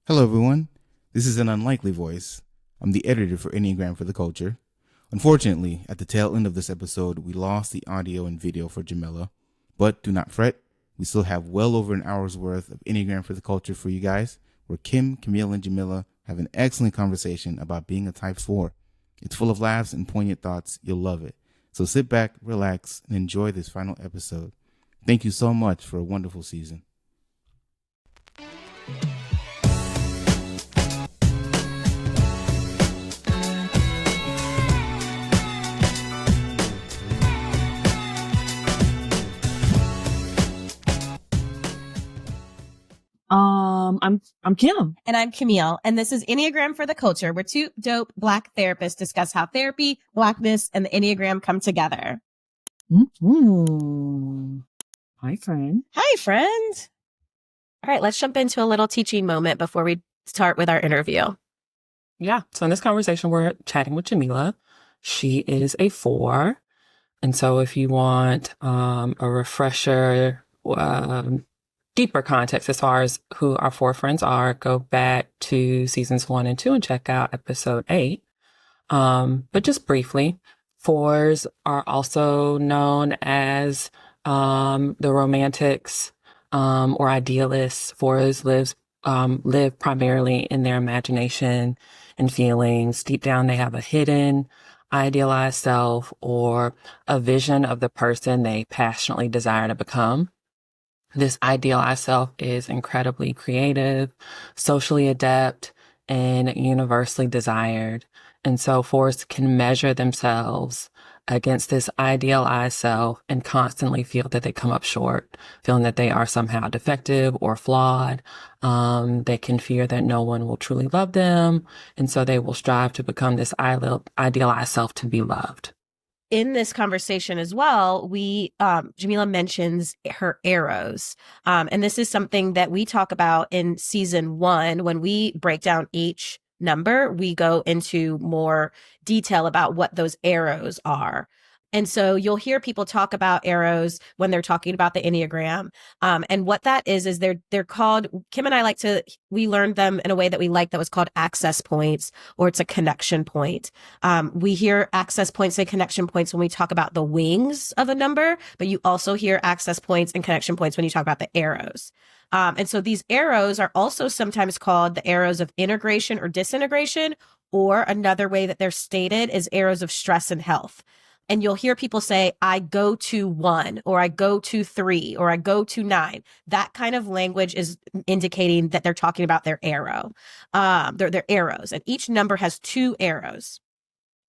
Hello, everyone. This is an unlikely voice. I'm the editor for Enneagram for the Culture. Unfortunately, at the tail end of this episode, we lost the audio and video for Jamila. But do not fret. We still have well over an hour's worth of Enneagram for the Culture for you guys, where Kim, Camille, and Jamila have an excellent conversation about being a Type 4. It's full of laughs and poignant thoughts. You'll love it. So sit back, relax, and enjoy this final episode. Thank you so much for a wonderful season. I'm Kim. And I'm Camille. And this is Enneagram for the Culture, where two dope Black therapists discuss how therapy, Blackness, and the Enneagram come together. Mm-hmm. Hi, friend. Hi, friend. All right, let's jump into a little teaching moment before we start with our interview. Yeah. So in this conversation, we're chatting with Jamila. She is a 4. And so if you want a refresher, deeper context as far as who our 4 friends are, go back to seasons 1 and 2 and check out episode 8. But just briefly, 4s are also known as the romantics or idealists. 4s live primarily in their imagination and feelings. Deep down, they have a hidden idealized self or a vision of the person they passionately desire to become. This idealized self is incredibly creative, socially adept, and universally desired. And so 4s can measure themselves against this idealized self and constantly feel that they come up short, feeling that they are somehow defective or flawed. They can fear that no one will truly love them. And so they will strive to become this idealized self to be loved. In this conversation as well, Jamila mentions her arrows. And this is something that we talk about in season 1. When we break down each number, we go into more detail about what those arrows are. And so you'll hear people talk about arrows when they're talking about the Enneagram. And what that is they're called, Kim and I we learned them in a way that we like that was called access points, or it's a connection point. We hear access points and connection points when we talk about the wings of a number, but you also hear access points and connection points when you talk about the arrows. And so these arrows are also sometimes called the arrows of integration or disintegration, or another way that they're stated is arrows of stress and health. And you'll hear people say, I go to 1, or I go to 3, or I go to 9. That kind of language is indicating that they're talking about their arrow. Their arrows. And each number has 2 arrows.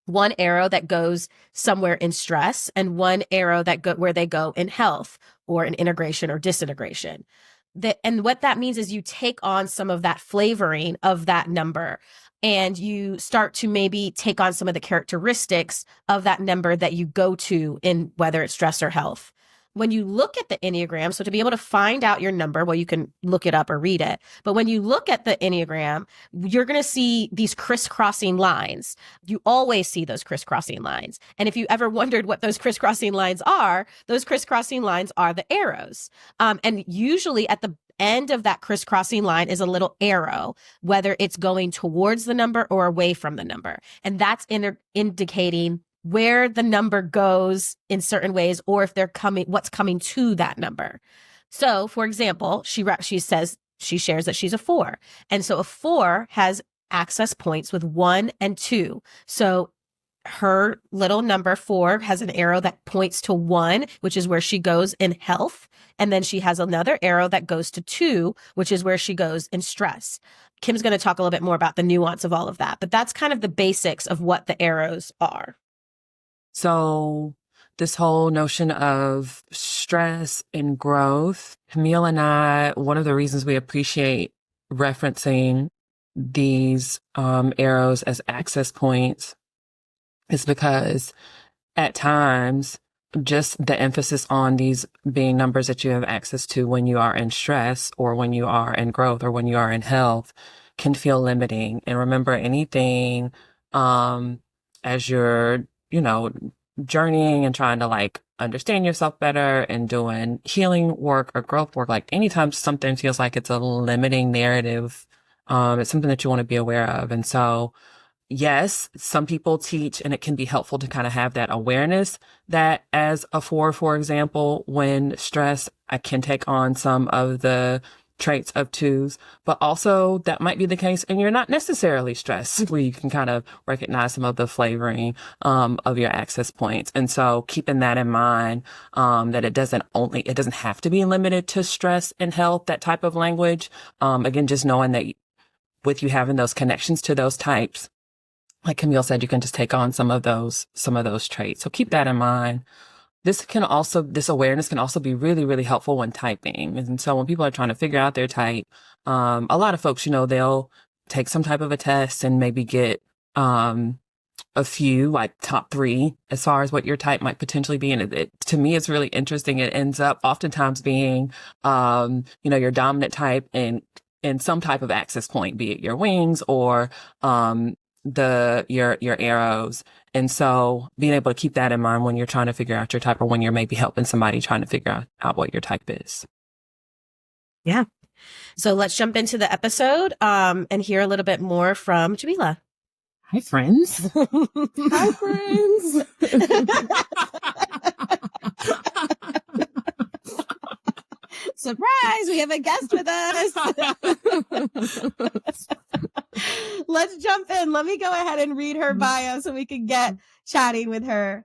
One arrow that goes somewhere in stress, and one arrow where they go in health, or in integration or disintegration. And what that means is you take on some of that flavoring of that number, and you start to maybe take on some of the characteristics of that number that you go to in whether it's stress or health. When you look at the Enneagram, so to be able to find out your number, well, you can look it up or read it. But when you look at the Enneagram, you're going to see these crisscrossing lines. You always see those crisscrossing lines. And if you ever wondered what those crisscrossing lines are the arrows. And usually at the end of that crisscrossing line is a little arrow, whether it's going towards the number or away from the number. And that's indicating where the number goes in certain ways, or if what's coming to that number. So, for example, she shares that she's a 4. And so a 4 has access points with 1 and 2. So her little number 4 has an arrow that points to 1, which is where she goes in health. And then she has another arrow that goes to 2, which is where she goes in stress. Kim's going to talk a little bit more about the nuance of all of that, but that's kind of the basics of what the arrows are. So this whole notion of stress and growth, Camille and I, one of the reasons we appreciate referencing these arrows as access points is because at times, just the emphasis on these being numbers that you have access to when you are in stress, or when you are in growth, or when you are in health, can feel limiting. And remember, anything as you're journeying and trying to understand yourself better and doing healing work or growth work, anytime something feels like it's a limiting narrative It's something that you want to be aware of. And so, yes, some people teach, and it can be helpful to kind of have that awareness that as a 4, for example, when stressed, I can take on some of the traits of 2s, but also that might be the case and you're not necessarily stressed, where you can kind of recognize some of the flavoring of your access points. And so keeping that in mind, that it doesn't have to be limited to stress and health, that type of language. Again, just knowing that with you having those connections to those types, like Camille said, you can just take on some of those traits. So keep that in mind. This awareness can also be really, really helpful when typing. And so when people are trying to figure out their type, a lot of folks, they'll take some type of a test and maybe get, a few, like top 3 as far as what your type might potentially be. And to me, it's really interesting. It ends up oftentimes being, your dominant type and some type of access point, be it your wings or, your arrows. And so being able to keep that in mind when you're trying to figure out your type, or when you're maybe helping somebody trying to figure out what your type is. Yeah. So let's jump into the episode and hear a little bit more from Jamila. Hi, friends. Hi, friends. Surprise, we have a guest with us. Let's jump in. Let me go ahead and read her bio so we can get chatting with her.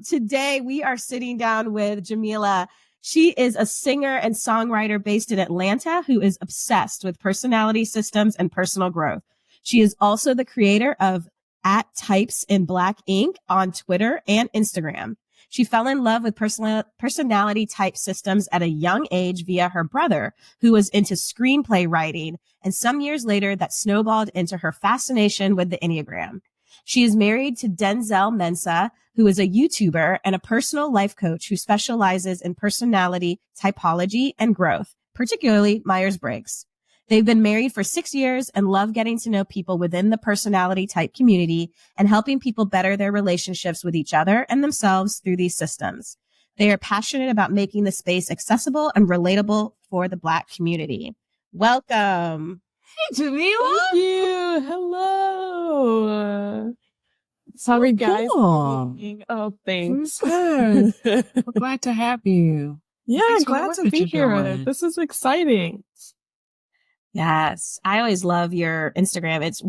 Today we are sitting down with Jamila. She is a singer and songwriter based in Atlanta who is obsessed with personality systems and personal growth. She is also the creator of @TypesInBlack on Twitter and Instagram. She fell in love with personality type systems at a young age via her brother, who was into screenplay writing. And some years later, that snowballed into her fascination with the Enneagram. She is married to Denzel Mensa, who is a YouTuber and a personal life coach who specializes in personality typology and growth, particularly Myers-Briggs. They've been married for 6 years and love getting to know people within the personality type community and helping people better their relationships with each other and themselves through these systems. They are passionate about making the space accessible and relatable for the Black community. Welcome. Hey, Jamila. Thank you. Hello. Sorry, guys. Cool. Oh, thanks. Good. Glad to have you. Yeah, Thanks for the glad work to that be you're here. doing. This is exciting. Yes. I always love your Instagram. It's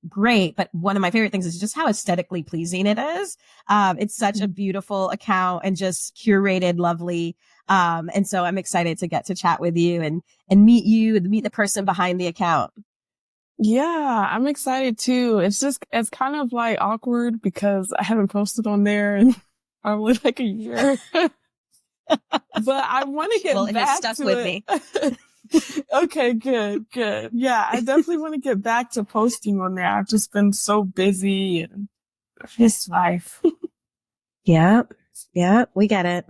great, but one of my favorite things is just how aesthetically pleasing it is. It's such a beautiful account and just curated, lovely. And so I'm excited to get to chat with you and meet the person behind the account. Yeah, I'm excited too. It's kind of like awkward because I haven't posted on there in probably like a year. But I want to get Well, back it has stuck to with it. me. Okay, good. Yeah, I definitely want to get back to posting on there. I've just been so busy and just life. Yeah, we get it.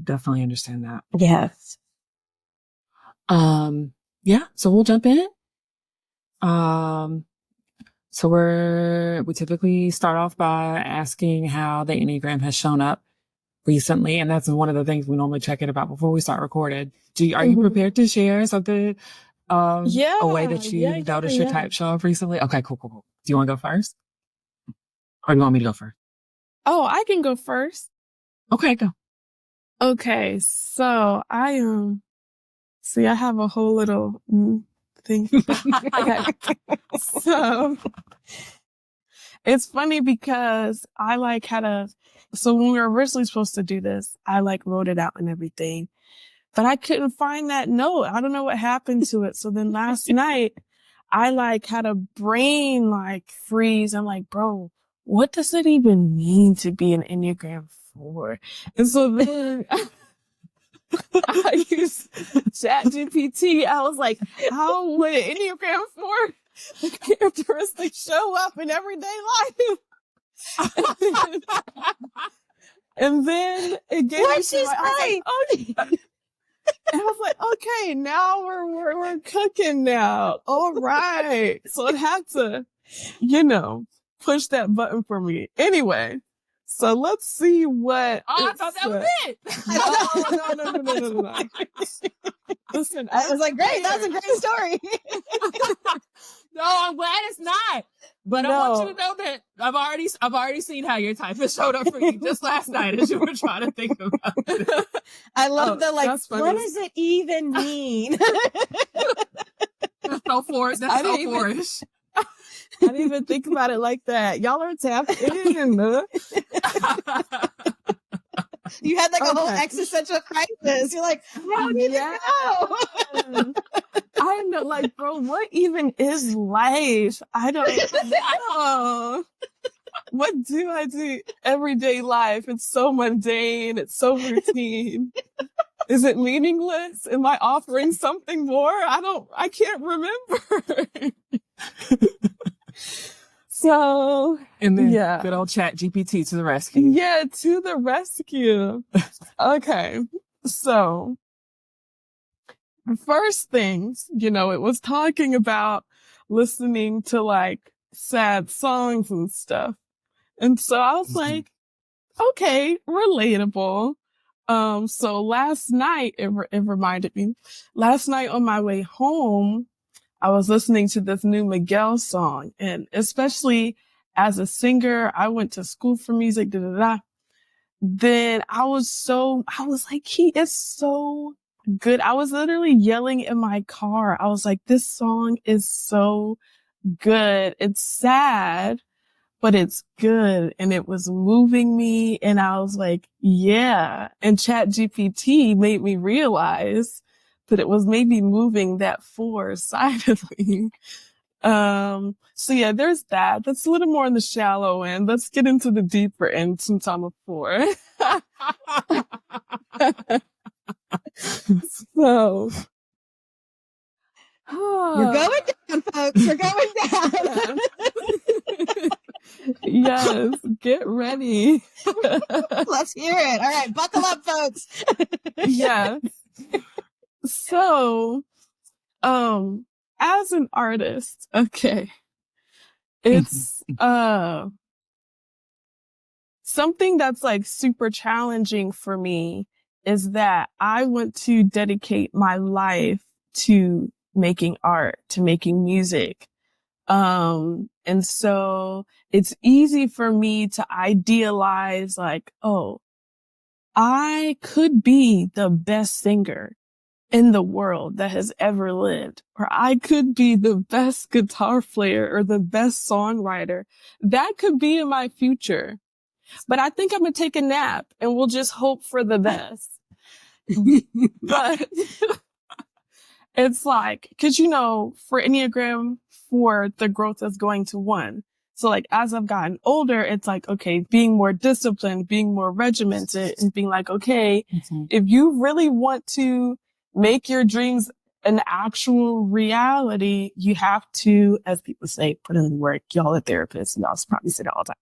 Definitely understand that. Yes. Yeah, so we'll jump in. So we typically start off by asking how the Enneagram has shown up recently. And that's one of the things we normally check in about before we start recording. Are you prepared to share something, a way that you noticed your type show up recently? Okay, cool. Do you want to go first? Or do you want me to go first? Oh, I can go first. Okay, go. Okay, so I have a whole little thing. Okay. So it's funny because I so when we were originally supposed to do this, I wrote it out and everything, but I couldn't find that note. I don't know what happened to it. So then last night I had a brain freeze. I'm like, bro, what does it even mean to be an Enneagram 4? And so then I used ChatGPT. I was like, how would an Enneagram 4 characteristics show up in everyday life? And then it gave me some, I was like, okay, now we're cooking now. All right. So it had to, push that button for me. Anyway, so let's see what. Oh, I thought that was it. No. Listen, I was like, great. That was a great story. I'm glad it's not. But I want you to know that I've already seen how your type has showed up for you just last night as you were trying to think about it. I love what does it even mean? That's so foreign. That's so foreign. I didn't even think about it like that. Y'all are tapped in. You had like a whole existential crisis. You're like, I don't even know. I know, like, bro, what even is life? I don't know. What do I do? Everyday life. It's so mundane. It's so routine. Is it meaningless? Am I offering something more? I can't remember. So, and then good old Chat GPT to the rescue. Yeah, to the rescue. Okay. So, first things, it was talking about listening to like sad songs and stuff. And so I was like, okay, relatable. So last night, it reminded me, last night on my way home, I was listening to this new Miguel song, and especially as a singer, I went to school for music, Then I was like, he is so good. I was literally yelling in my car. I was like, this song is so good. It's sad, but it's good. And it was moving me. And I was like, yeah. And ChatGPT made me realize that it was maybe moving that 4 side of me. So yeah, there's that. That's a little more on the shallow end. Let's get into the deeper end sometime of 4. So. You're going down, folks. You're going down. Yes, get ready. Let's hear it. All right, buckle up, folks. Yes. So, as an artist, okay, it's something that's like super challenging for me is that I want to dedicate my life to making art, to making music. And so it's easy for me to idealize like, oh, I could be the best singer in the world that has ever lived, or I could be the best guitar player or the best songwriter. That could be in my future. But I think I'm going to take a nap and we'll just hope for the best. But it's like, cause for Enneagram 4, the growth is going to 1. So like, as I've gotten older, it's like, okay, being more disciplined, being more regimented, and being like, okay, if you really want to make your dreams an actual reality, you have to, as people say, put in the work. Y'all are therapists, and y'all probably say that all the time.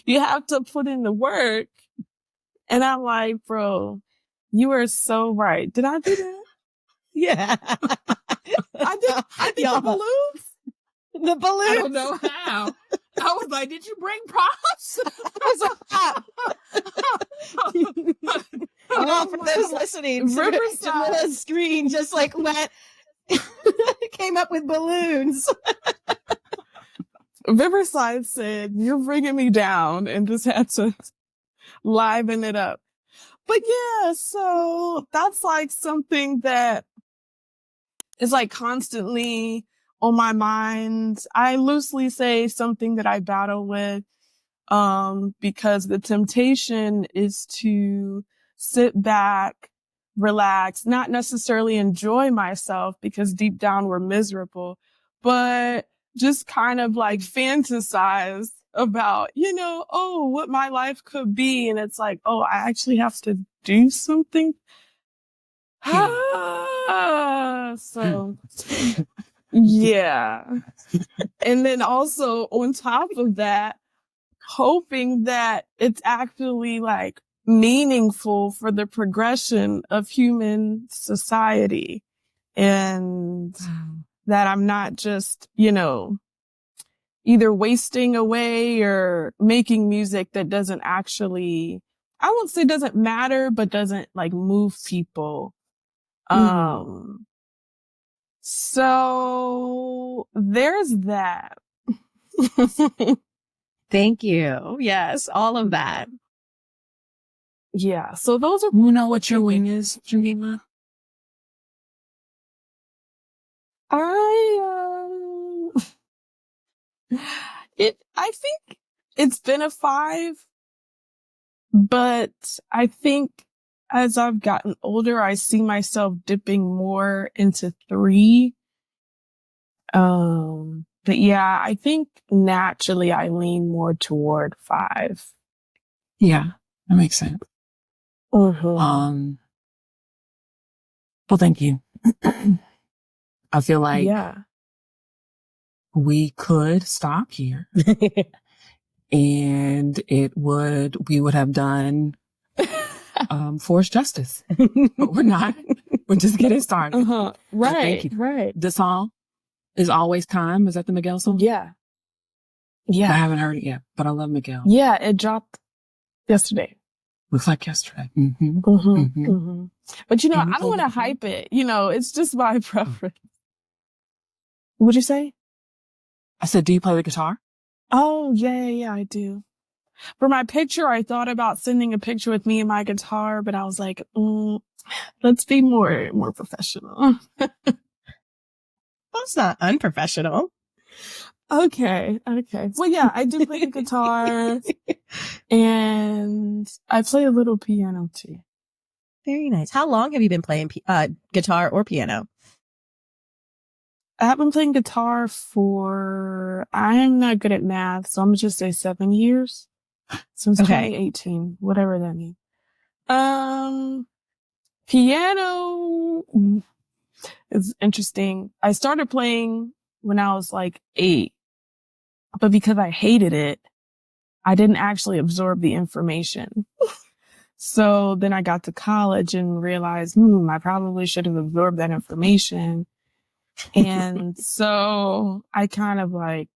You have to put in the work. And I'm like, bro, you are so right. Did I do that? Yeah. I did the balloons. The balloons. I don't know how. I was like, did you bring props? I was like, for those listening, Jamila's screen just like went, came up with balloons. Riverside said, you're bringing me down, and just had to liven it up. But yeah, so that's like something that is like constantly on my mind. I loosely say something that I battle with, because the temptation is to sit back, relax, not necessarily enjoy myself because deep down we're miserable, but just kind of like fantasize about, what my life could be. And it's like, oh, I actually have to do something. So yeah. And then also on top of that, hoping that it's actually like meaningful for the progression of human society, and that I'm not just, either wasting away or making music that doesn't actually, I won't say doesn't matter, but doesn't like move people. So there's that. Thank you. Yes, all of that. Yeah. So those are. You know what your wing is, Jamila? I think it's been a 5, but I think as I've gotten older, I see myself dipping more into 3. But yeah, I think naturally I lean more toward 5. Yeah, that makes sense. Mm-hmm. Well, thank you. I feel like Yeah. we could stop here and we would have done forced justice. But we're not. We're just getting started. Uh-huh. Right. Thank you. Right. The song is Always Time. Is that the Miguel song? Yeah. I Yeah. haven't heard it yet, but I love Miguel. Yeah. It dropped yesterday. Looks like yesterday. Mm-hmm. Mm-hmm. Mm-hmm. Mm-hmm. But I don't want to Mm-hmm. hype it. It's just my preference. What'd you say? I said, do you play the guitar? Oh, yeah, I do. For my picture, I thought about sending a picture with me and my guitar, but I was like, let's be more professional. That's not unprofessional. Okay. Well, yeah, I do play the guitar and I play a little piano too. Very nice. How long have you been playing guitar or piano? I've been playing guitar I'm not good at math, so I'm just say 7 years. Since 2018, whatever that means. Piano is interesting. I started playing when I was like 8, but because I hated it, I didn't actually absorb the information. So then I got to college and realized, I probably should have absorbed that information. And so I kind of like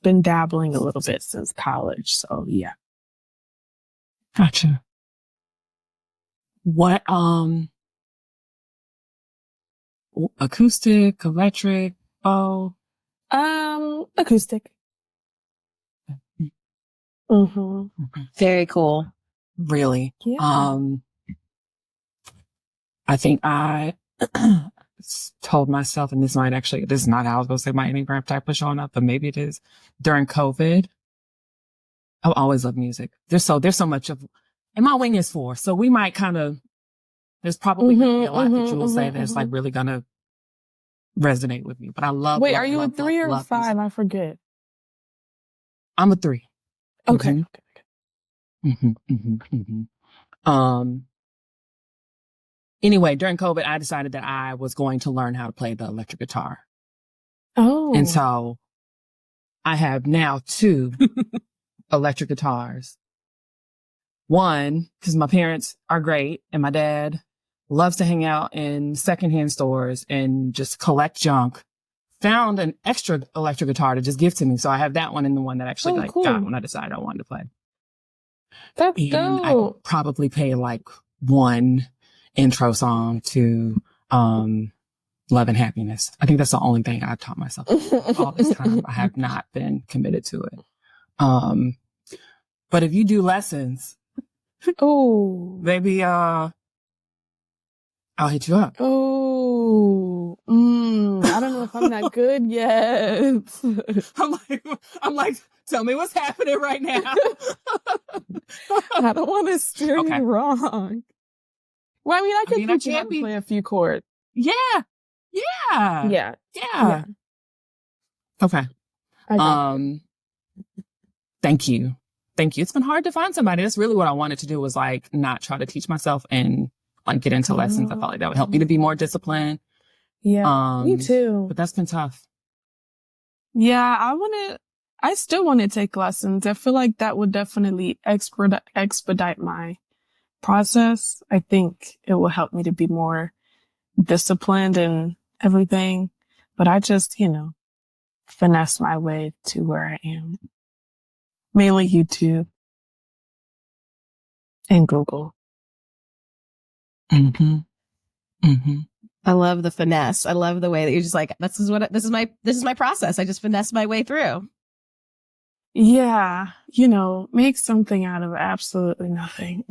been dabbling a little bit since college. So yeah. Gotcha. What, acoustic, electric, Acoustic. Mm-hmm. Very cool. Really? Yeah. I think I told myself, and this is not how I was going to say my Enneagram type was showing up, but maybe it is. During COVID, I've always loved music. There's so much of, and my wing is 4. So we might there's probably gonna be a lot that you will say that's like really gonna resonate with me. But I love. Wait, love, are you love, a 3 love, or love 5? music. I forget. I'm a 3. Okay. Mm-hmm. Okay. Mm-hmm, mm-hmm, mm-hmm. Anyway, during COVID, I decided that I was going to learn how to play the electric guitar. Oh. And so I have now 2 electric guitars. One, because my parents are great and my dad loves to hang out in secondhand stores and just collect junk. Found an extra electric guitar to just give to me. So I have that one and the one that I actually cool. got when I decided I wanted to play. That's And dope. I could probably play like one intro song to Love and Happiness. I think that's the only thing I've taught myself all this time. I have not been committed to it. But if you do lessons, maybe I'll hit you up. I don't know if I'm that good yet. I'm like, tell me what's happening right now. I don't want to steer you wrong. Well, I mean, I could teach you how to play a few chords. Yeah. Okay. Thank you. It's been hard to find somebody. That's really what I wanted to do, was like not try to teach myself and like get into lessons. I felt like that would help me to be more disciplined. Yeah, me too. But that's been tough. Yeah, I still want to take lessons. I feel like that would definitely expedite my process. I think it will help me to be more disciplined and everything. But I just, finesse my way to where I am. Mainly YouTube and Google. Mm-hmm. Mm-hmm. I love the finesse. I love the way that you're just like, this is my process. I just finesse my way through. Yeah. Make something out of absolutely nothing.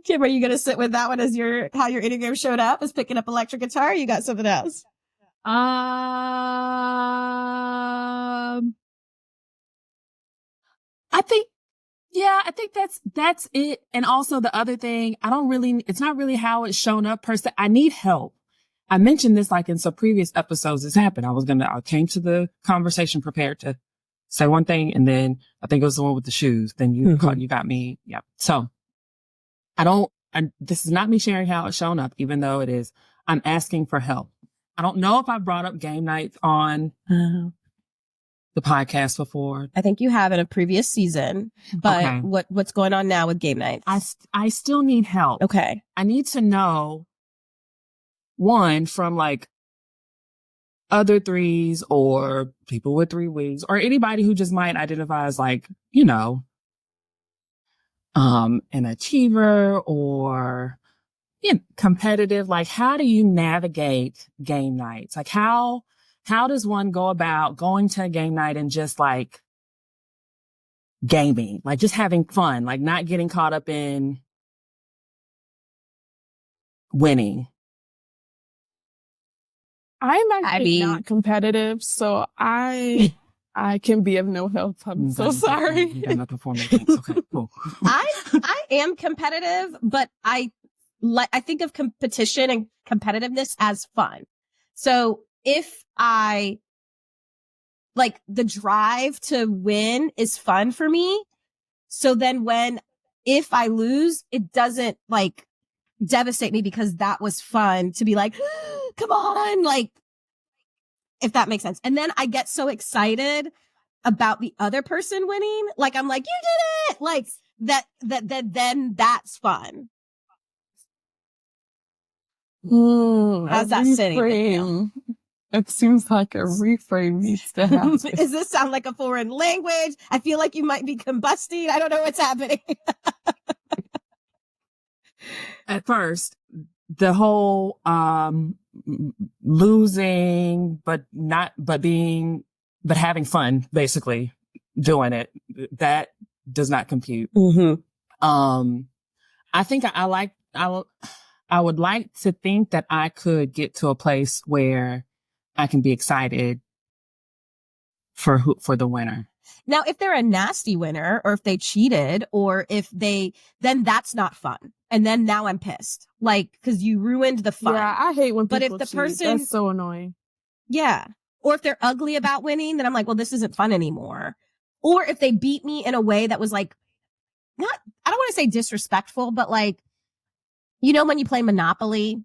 Kim, are you going to sit with that one as how your Enneagram showed up, as picking up electric guitar? Or you got something else? I think that's it. And also the other thing, it's not really how it's shown up per se. I need help. I mentioned this like in some previous episodes. This happened. I came to the conversation prepared to say one thing. And then I think it was the one with the shoes. Then you got me. Yeah. So this is not me sharing how it's shown up, even though it is. I'm asking for help. I don't know if I brought up game nights on the podcast before. I think you have in a previous season, but okay. What's going on now with game nights? I still need help. Okay. I need to know, one, from like other threes or people with 3 wings or anybody who just might identify as like, an achiever or competitive. Like, how do you navigate game nights? Like, how does one go about going to a game night and just like gaming, like just having fun, like not getting caught up in winning? I'm actually not competitive, so I can be of no help. I'm so sorry. You got nothing for me. Thanks. Okay, cool. I am competitive, but I think of competition and competitiveness as fun. So if I like the drive to win is fun for me. So then if I lose, it doesn't like devastate me because that was fun to be like, come on, like, if that makes sense. And then I get so excited about the other person winning. Like, I'm like, you did it. Like then that's fun. How's that sitting? It seems like a reframe needs to happen. Does this sound like a foreign language? I feel like you might be combusting. I don't know what's happening. At first, the whole losing, but having fun, basically doing it, that does not compute. Mm-hmm. I think I would like to think that I could get to a place where I can be excited for the winner. Now, if they're a nasty winner or if they cheated or then that's not fun. And then now I'm pissed. Like, cause you ruined the fun. Yeah, I hate when people But if the cheat. That's so annoying. Yeah. Or if they're ugly about winning, then I'm like, well, this isn't fun anymore. Or if they beat me in a way that was like, I don't want to say disrespectful, but like, when you play Monopoly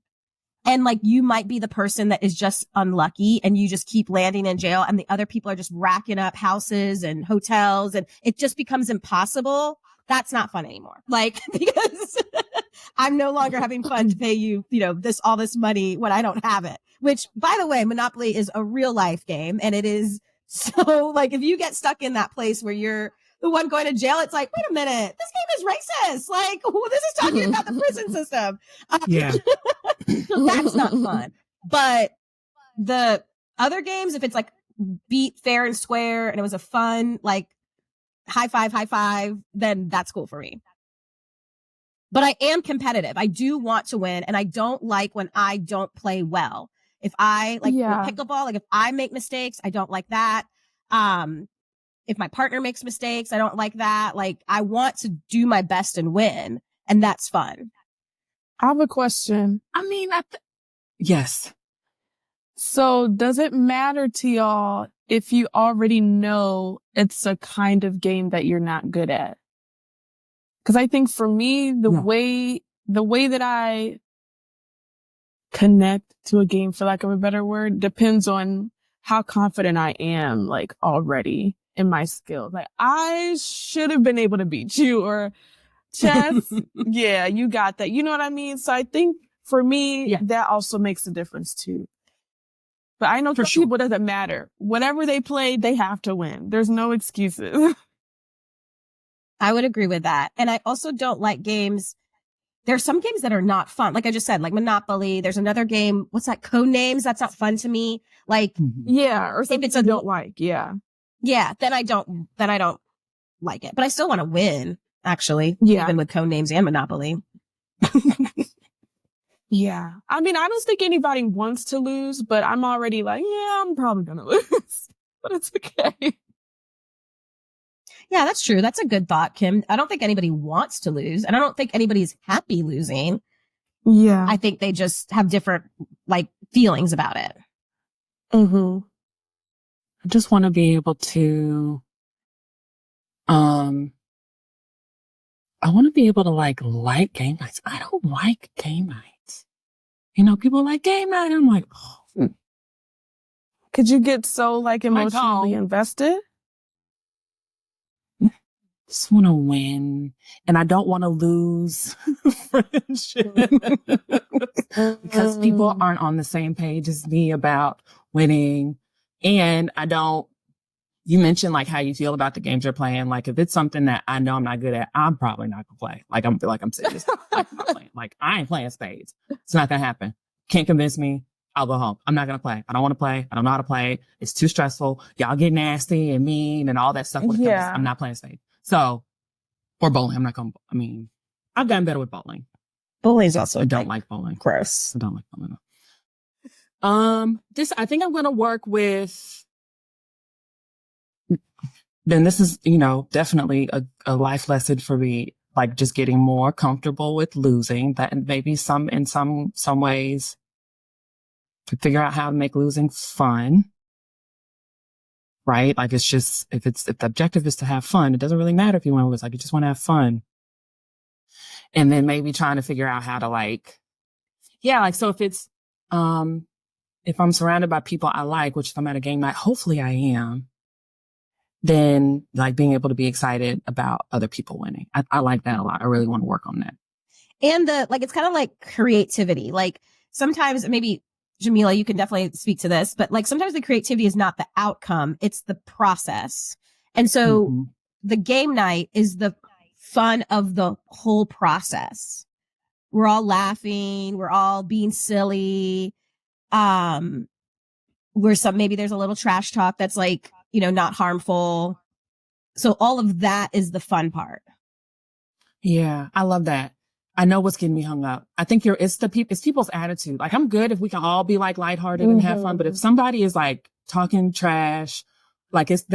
and like you might be the person that is just unlucky and you just keep landing in jail and the other people are just racking up houses and hotels and it just becomes impossible. That's not fun anymore. Like, because I'm no longer having fun to pay you, all this money when I don't have it, which by the way, Monopoly is a real life game. And it is so like, if you get stuck in that place where you're the one going to jail, it's like, wait a minute, this game is racist. Like, this is talking about the prison system. Yeah. That's not fun. But the other games, if it's like beat fair and square and it was a fun, like high five, then that's cool for me. But I am competitive. I do want to win. And I don't like when I don't play well. If I pickleball, like if I make mistakes, I don't like that. If my partner makes mistakes, I don't like that. Like, I want to do my best and win. And that's fun. I have a question. I mean, yes. So does it matter to y'all if you already know it's a kind of game that you're not good at? Because I think for me, the way that I connect to a game, for lack of a better word, depends on how confident I am, like, already in my skills. Like, I should have been able to beat you, or chess. Yeah, you got that. You know what I mean? So I think for me, that also makes a difference too. But I know for people, it doesn't matter. Whatever they play, they have to win. There's no excuses. I would agree with that. And I also don't like games. There's some games that are not fun. Like I just said, like Monopoly. There's another game. What's that? Codenames. That's not fun to me. Like, yeah, or something if it's I don't like. Yeah. Yeah. Then I don't like it, but I still want to win, actually. Yeah. Even with Codenames and Monopoly. Yeah. I mean, I don't think anybody wants to lose, but I'm already like, yeah, I'm probably going to lose, but it's okay. Yeah, that's true. That's a good thought, Kim. I don't think anybody wants to lose, and I don't think anybody's happy losing. Yeah. I think they just have different, like, feelings about it. I just want to be able to, I want to be able to like game nights. I don't like game nights. You know, people like game night. I'm like, oh. Could you get so like emotionally invested? Just want to win, and I don't want to lose friendship because people aren't on the same page as me about winning. And you mentioned like how you feel about the games you're playing. Like if it's something that I know I'm not good at, I'm probably not gonna play. Like I'm serious. I'm not playing. Like I ain't playing spades. It's not gonna happen. Can't convince me. I'll go home. I'm not gonna play. I don't want to play. I don't know how to play. It's too stressful. Y'all get nasty and mean and all that stuff. Yeah. I'm not playing spades. So, or bowling. I've gotten better with bowling. Bowling is also I don't like bowling. Gross. I don't like bowling. I think I'm gonna work with. Then this is, definitely a life lesson for me, like just getting more comfortable with losing that, and maybe in some ways to figure out how to make losing fun, right? Like it's just, if the objective is to have fun, it doesn't really matter if you want to lose, like you just want to have fun. And then maybe trying to figure out how to so if it's, if I'm surrounded by people I like, which if I'm at a game night, hopefully I am, then like being able to be excited about other people winning. I like that a lot. I really want to work on that. And it's kind of like creativity. Like sometimes maybe Jamila, you can definitely speak to this, but like sometimes the creativity is not the outcome. It's the process. And so the game night is the fun of the whole process. We're all laughing. We're all being silly. Maybe there's a little trash talk that's like, not harmful. So all of that is the fun part. Yeah, I love that. I know what's getting me hung up. I think it's people's attitude. Like I'm good if we can all be like lighthearted and have fun, but if somebody is like talking trash, like there's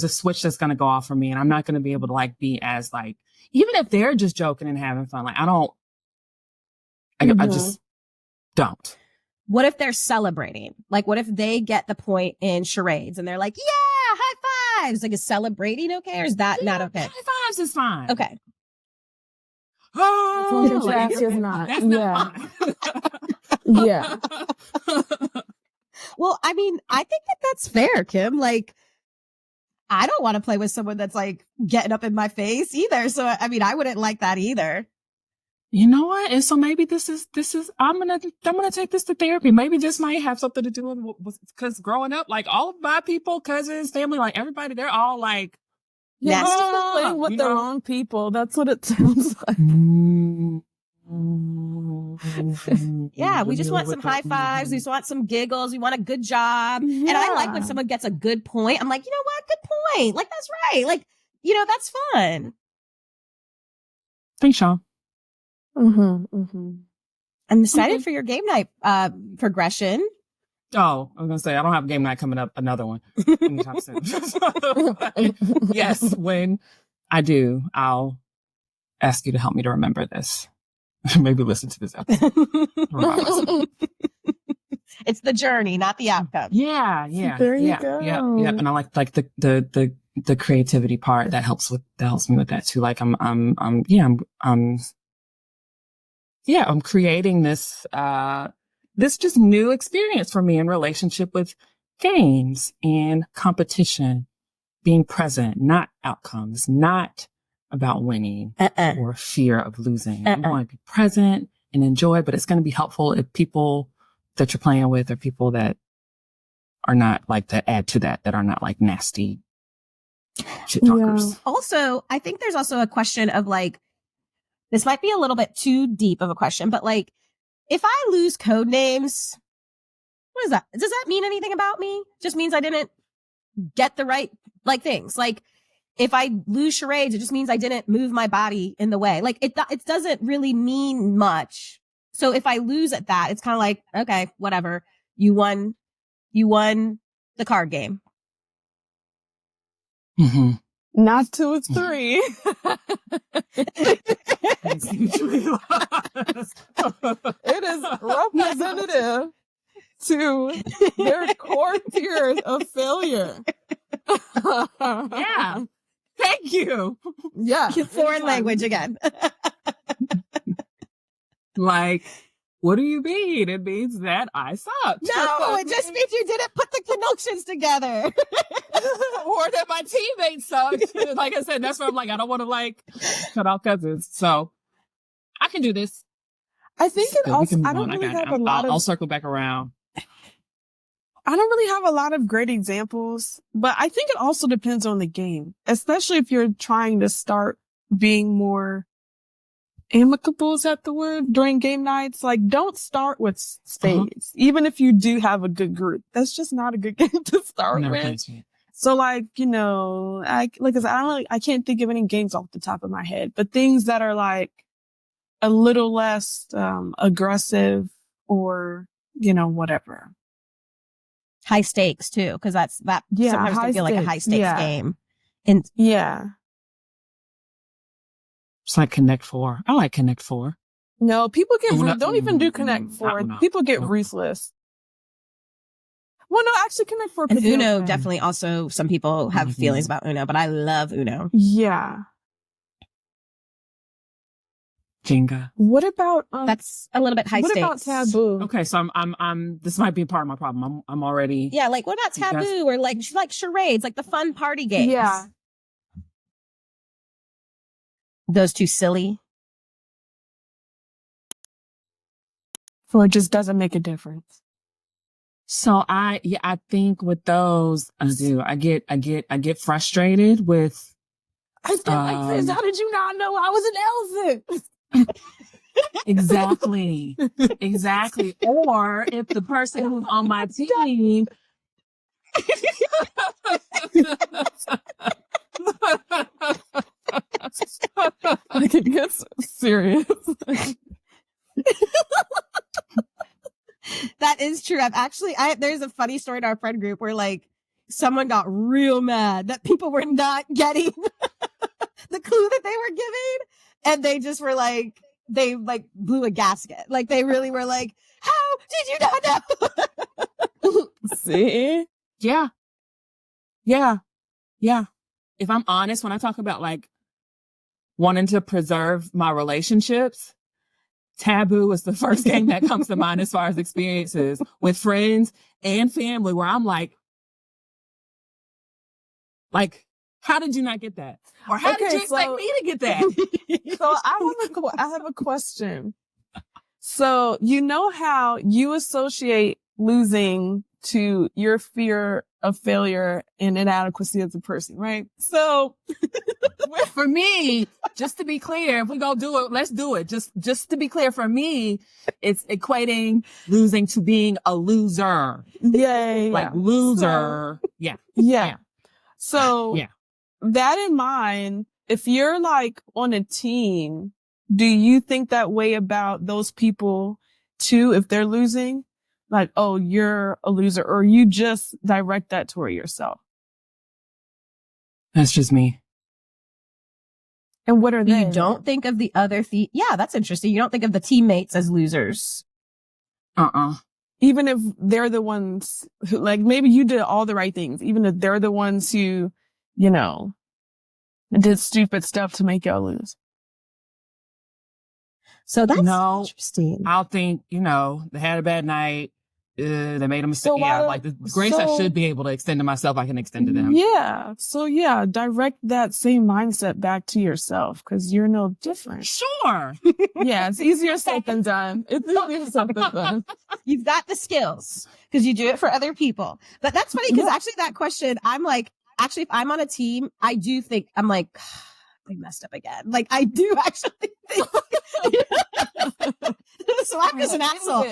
a switch that's going to go off for me, and I'm not going to be able to like be as like, even if they're just joking and having fun, like I just don't. What if they're celebrating? Like, what if they get the point in charades and they're like, yeah, high fives? Like, is celebrating okay, or is that not okay? High fives is fine. Okay. Oh, trash is not. That's not fine. Yeah. Well, I mean, I think that's fair, Kim. Like, I don't want to play with someone that's like getting up in my face either. So, I mean, I wouldn't like that either. You know what? And so maybe this is, I'm going to take this to therapy. Maybe this might have something to do with, because growing up, like all of my people, cousins, family, like everybody, they're all like, yeah, playing with the wrong people. That's what it sounds like. Yeah, we just want some high fives. We just want some giggles. We want a good job. Yeah. And I like when someone gets a good point. I'm like, you know what? Good point. Like, that's right. Like, that's fun. Thanks, Sean. I'm excited for your game night progression. Oh, I was gonna say I don't have a game night coming up. Another one anytime soon. Yes, when I do, I'll ask you to help me to remember this. Maybe listen to this episode. It's the journey, not the outcome. Yeah. There you go. Yeah. And I like the creativity part that helps me with that too. Like I'm creating this just new experience for me in relationship with games and competition, being present, not outcomes, not about winning or fear of losing. You want to be present and enjoy, but it's going to be helpful if people that you're playing with are people that are not like to add to that are not like nasty Shit talkers. Yeah. Also, I think there's also a question of like, this might be a little bit too deep of a question, but like, if I lose code names, what is that? Does that mean anything about me? Just means I didn't get the right, like, things. Like, if I lose charades, it just means I didn't move my body in the way. Like, it doesn't really mean much. So if I lose at that, it's kind of like, okay, whatever. You won the card game. Mm-hmm. Not till it's 3. It is representative to their core fears of failure. Yeah. Thank you. Yeah. Foreign language again. Like, what do you mean? It means that I sucked. No, it just means you didn't put the connections together. Or that my teammates sucked. Like I said, that's where I'm like, I don't want to like cut off cousins. So I can do this. I think it We also, can move I don't on. really got it. have a lot I'll of, circle back around. I don't really have a lot of great examples, but I think it also depends on the game, especially if you're trying to start being more amicable, is that the word, during game nights? Like, don't start with spades, even if you do have a good group. That's just not a good game to start Never with. played it. So like, you know, I can't think of any games off the top of my head, but things that are like a little less, aggressive or, you know, whatever. High stakes too, because that Yeah, sometimes high can feel like a high stakes, stakes yeah. game. And Yeah. It's like Connect 4. I like Connect 4. No, people get, Uno- don't even do Connect not 4. Uno. People get Nope. ruthless. Well, no, actually Connect 4. and could feel Uno fun. definitely also, some people have Mhm. feelings about Uno, but I love Uno. Yeah. Jenga. What about, That's a little bit high what stakes. about Taboo? Okay, so I'm. This might be part of my problem. I'm already. Yeah, like what about Taboo or like charades, like the fun party games? Yeah. Those too silly. So it just doesn't make a difference. So I think with those, I do. I get frustrated with. I feel like this. How did you not know I was an elephant? Exactly. Or if the person who's on my team. Like it gets serious. That is true. There's a funny story in our friend group where like someone got real mad that people were not getting the clue that they were giving. And they just were like, they like blew a gasket. Like they really were like, how did you not know? See? Yeah. If I'm honest, when I talk about like wanting to preserve my relationships, Taboo is the first game that comes to mind as far as experiences with friends and family where I'm like, how did you not get that? Or how did you expect me to get that? So I have a question. So you know how you associate losing to your fear of failure and inadequacy as a person, right? So For me, just to be clear, if we go do it, let's do it. Just to be clear, for me, it's equating losing to being a loser. yeah. Like loser. Yeah. So Yeah. that in mind, if you're like on a team, do you think that way about those people too if they're losing? Like, oh, you're a loser, or you just direct that toward yourself? That's just me. And what are they? You don't think of the other yeah, that's interesting. You don't think of the teammates as losers. Even if they're the ones who, like, maybe you did all the right things, even if they're the ones who, you know, did stupid stuff to make y'all lose. So that's No. interesting. I'll think, they had a bad night. They made a mistake. So Like the grace I should be able to extend to myself, I can extend to them. Yeah. So yeah, direct that same mindset back to yourself because you're no different. Sure. Yeah, it's easier said than done. It's easier said than done. You've got the skills because you do it for other people. But that's funny because actually that question, I'm like, actually, if I'm on a team, I do think I'm like, they messed up again. Like I do actually think Swag is an asshole.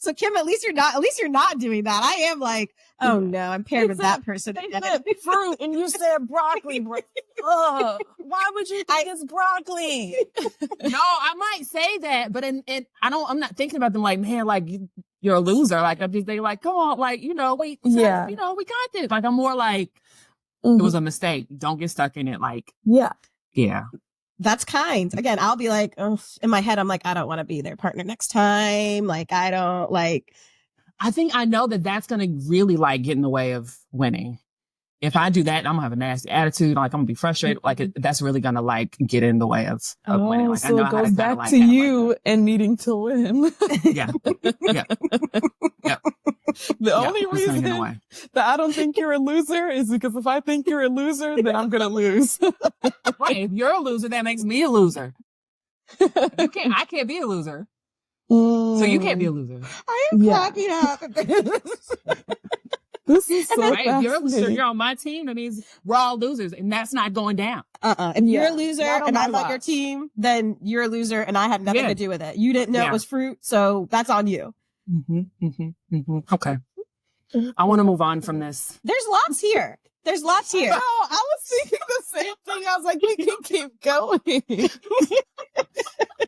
So Kim, at least you're not doing that. I am like, oh no, I'm paired with that person. They said fruit and you said broccoli, bro. Ugh, why would you think it's broccoli? No, I might say that, but I'm not thinking about them like, man, like you're a loser. Like I'm just thinking like, come on, like, we got this. Like I'm more like, it was a mistake. Don't get stuck in it. Like, yeah. That's kind. Again, I'll be like, oh, in my head, I'm like, I don't want to be their partner next time. Like, I don't like. I think I know that that's going to really like get in the way of winning. If I do that, I'm gonna have a nasty attitude. Like I'm gonna be frustrated. Like that's really gonna like get in the way of winning. Like, so it goes back to you and needing to win. Yeah. The only reason that I don't think you're a loser is because if I think you're a loser, then I'm gonna lose. Right. If you're a loser, that makes me a loser. I can't be a loser. So you can't be a loser. I am cracking up. This is so right. If you're a loser, you're on my team. That means we're all losers, and that's not going down. If you're a loser and I'm on your team, then you're a loser, and I had nothing to do with it. You didn't know it was fruit, so that's on you. Okay. I want to move on from this. There's lots here. No, I was thinking the same thing. I was like, we can keep going.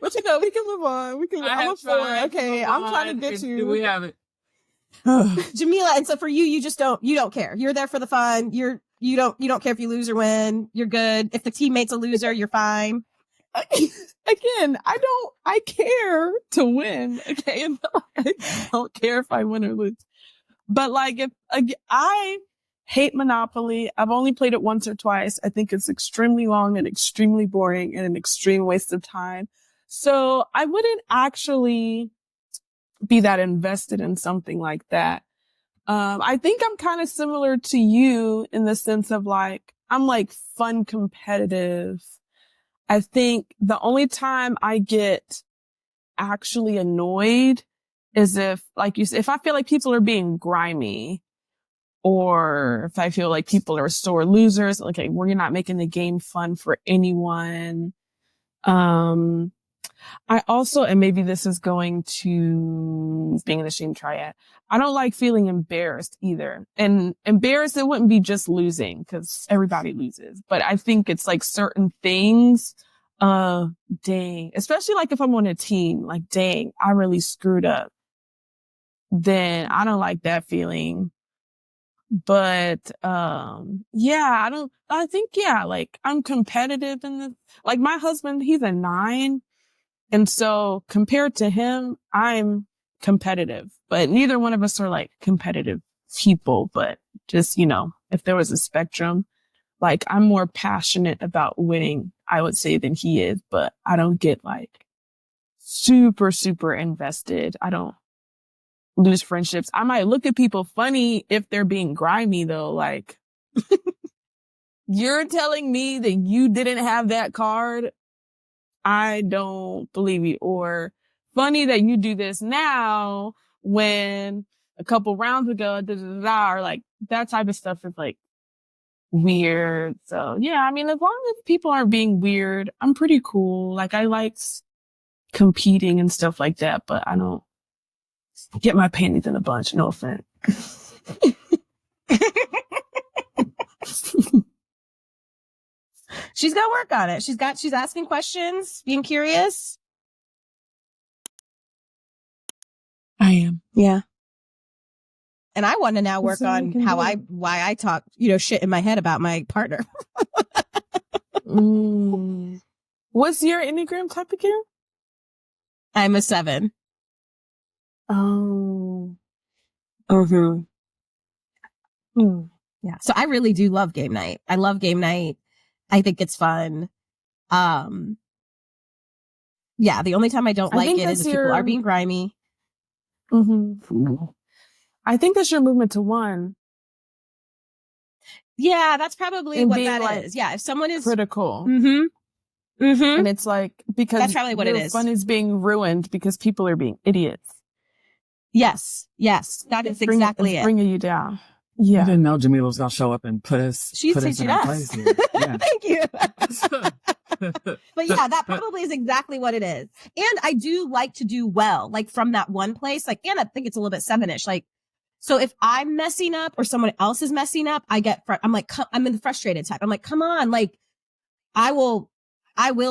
But we can move on. I'm a 4. Okay, I'm trying to get you. Do we have it? Jamila, and so for you, you don't care. You're there for the fun. You don't care if you lose or win. You're good. If the teammate's a loser, you're fine. Again, I care to win. Okay. And I don't care if I win or lose. But like, I hate Monopoly. I've only played it once or twice. I think it's extremely long and extremely boring and an extreme waste of time. So I wouldn't actually be that invested in something like that. I think I'm kind of similar to you in the sense of like, I'm like fun competitive. I think the only time I get actually annoyed is if, like you said, if I feel like people are being grimy or if I feel like people are sore losers, okay, we're not making the game fun for anyone. I also, and maybe this is going to being in the shame triad, I don't like feeling embarrassed either. And embarrassed, it wouldn't be just losing because everybody loses. But I think it's like certain things, dang, especially like if I'm on a team, like, dang, I really screwed up. Then I don't like that feeling. But, I think, like I'm competitive like my husband, he's a 9. And so compared to him, I'm competitive, but neither one of us are like competitive people, but just, if there was a spectrum, like I'm more passionate about winning, I would say, than he is, but I don't get like super, super invested. I don't lose friendships. I might look at people funny if they're being grimy though. Like you're telling me that you didn't have that card. I don't believe you. Or funny that you do this now when a couple rounds ago, or like that type of stuff is like weird. So yeah, I mean, as long as people aren't being weird, I'm pretty cool. Like I like competing and stuff like that, but I don't get my panties in a bunch. No offense. She's got to work on it. She's asking questions, being curious. I am. Yeah. And I want to now work on why I talk, shit in my head about my partner. What's your Enneagram type again? I'm a 7. Oh. Yeah. So I really do love game night. I love game night. I think it's fun. Yeah. The only time I don't like it is if people are being grimy. I think that's your movement to 1. Yeah, that's probably what that is. Yeah, if someone is critical. And it's like, because that's probably what it is. Fun is being ruined because people are being idiots. Yes. That is exactly it. Bringing you down. I didn't know Jamila was going to show up and put us in our place here. Yeah. Thank you. But yeah, that probably is exactly what it is. And I do like to do well, like from that one place, like, and I think it's a little bit 7-ish. Like, so if I'm messing up or someone else is messing up, I'm like, I'm in the frustrated type. I'm like, come on. Like, I will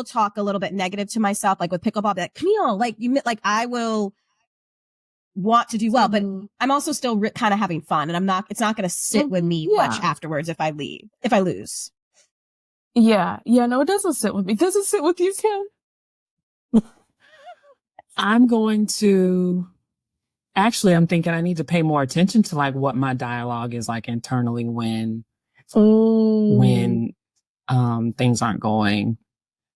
talk a little bit negative to myself, like with pickleball, like, Camille, like I will want to do well, but I'm also still kind of having fun, and it's not going to sit with me much afterwards if I lose. Yeah. No, it doesn't sit with me. Does it sit with you, Kim? I'm thinking I need to pay more attention to like what my dialogue is like internally when things aren't going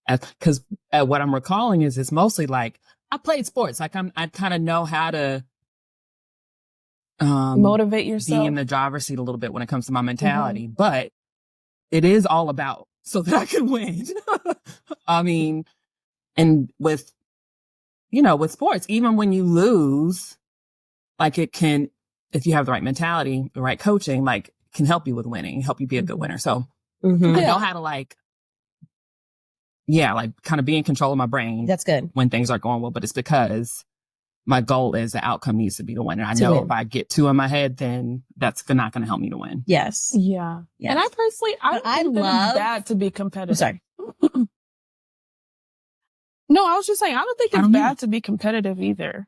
because what I'm recalling is it's mostly like I played sports. Like I kind of know how to motivate yourself, be in the driver's seat a little bit when it comes to my mentality, but it is all about so that I can win. I mean, and with sports, even when you lose, like it can, if you have the right mentality, the right coaching, like can help you with winning, help you be a good winner. So I know how to like kind of be in control of my brain. That's good. When things are going well, but it's because my goal is the outcome needs to be the winner. I know if I get too in my head, then that's not going to help me to win. Yes. Yeah. Yes. And I personally, I think it's bad to be competitive. Sorry. No, I was just saying, I don't think it's bad to be competitive either.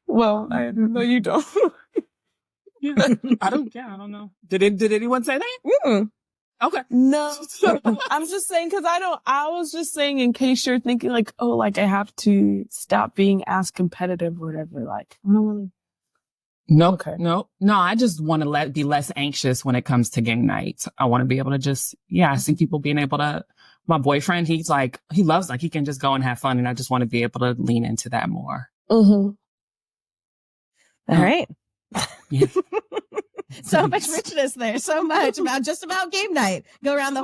Well, no, you don't. I don't know. Did anyone say that? Mm-mm. Okay. No, I'm just saying I was just saying in case you're thinking like, oh, like I have to stop being as competitive or whatever. Like, I don't really. No, okay. No, I just want to be less anxious when it comes to game nights. I want to be able to just, I see people being able to, my boyfriend, he loves, like he can just go and have fun. And I just want to be able to lean into that more. Mm-hmm. All right. Yeah. So much richness there. So much about game night. We can go around the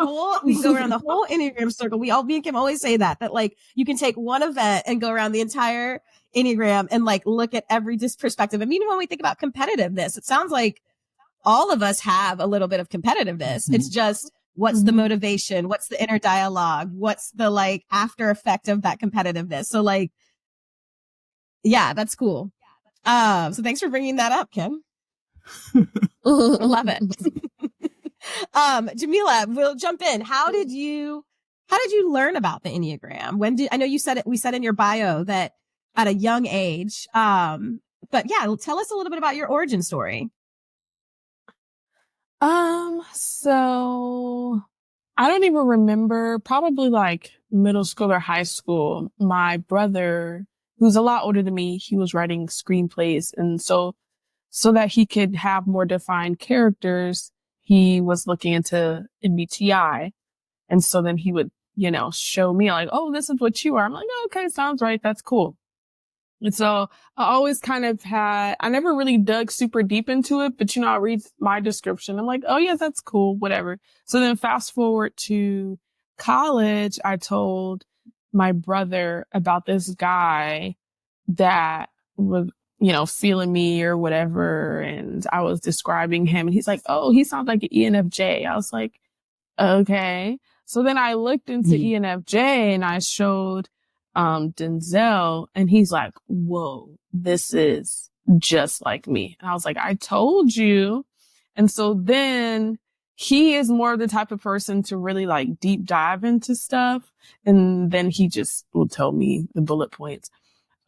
whole Enneagram circle. Me and Kim always say that like you can take one event and go around the entire Enneagram and like look at every perspective. I mean, when we think about competitiveness, it sounds like all of us have a little bit of competitiveness. Mm-hmm. It's just what's the motivation? What's the inner dialogue? What's the like after effect of that competitiveness? So like, yeah, that's cool. So thanks for bringing that up, Kim. Love it. Jamila, we'll jump in. How did you learn about the Enneagram? I know you said it, we said in your bio that at a young age. But yeah, tell us a little bit about your origin story. So I don't even remember, probably like middle school or high school. My brother, who's a lot older than me, he was writing screenplays. And so that he could have more defined characters, he was looking into MBTI. And so then he would, show me like, oh, this is what you are. I'm like, oh, okay, sounds right. That's cool. And so I always kind of I never really dug super deep into it, but I read my description. I'm like, oh yeah, that's cool, whatever. So then fast forward to college, I told my brother about this guy that was, feeling me or whatever. And I was describing him and he's like, oh, he sounds like an ENFJ. I was like, okay. So then I looked into ENFJ and I showed Denzel, and he's like, whoa, this is just like me. And I was like, I told you. And so then he is more of the type of person to really like deep dive into stuff. And then he just will tell me the bullet points.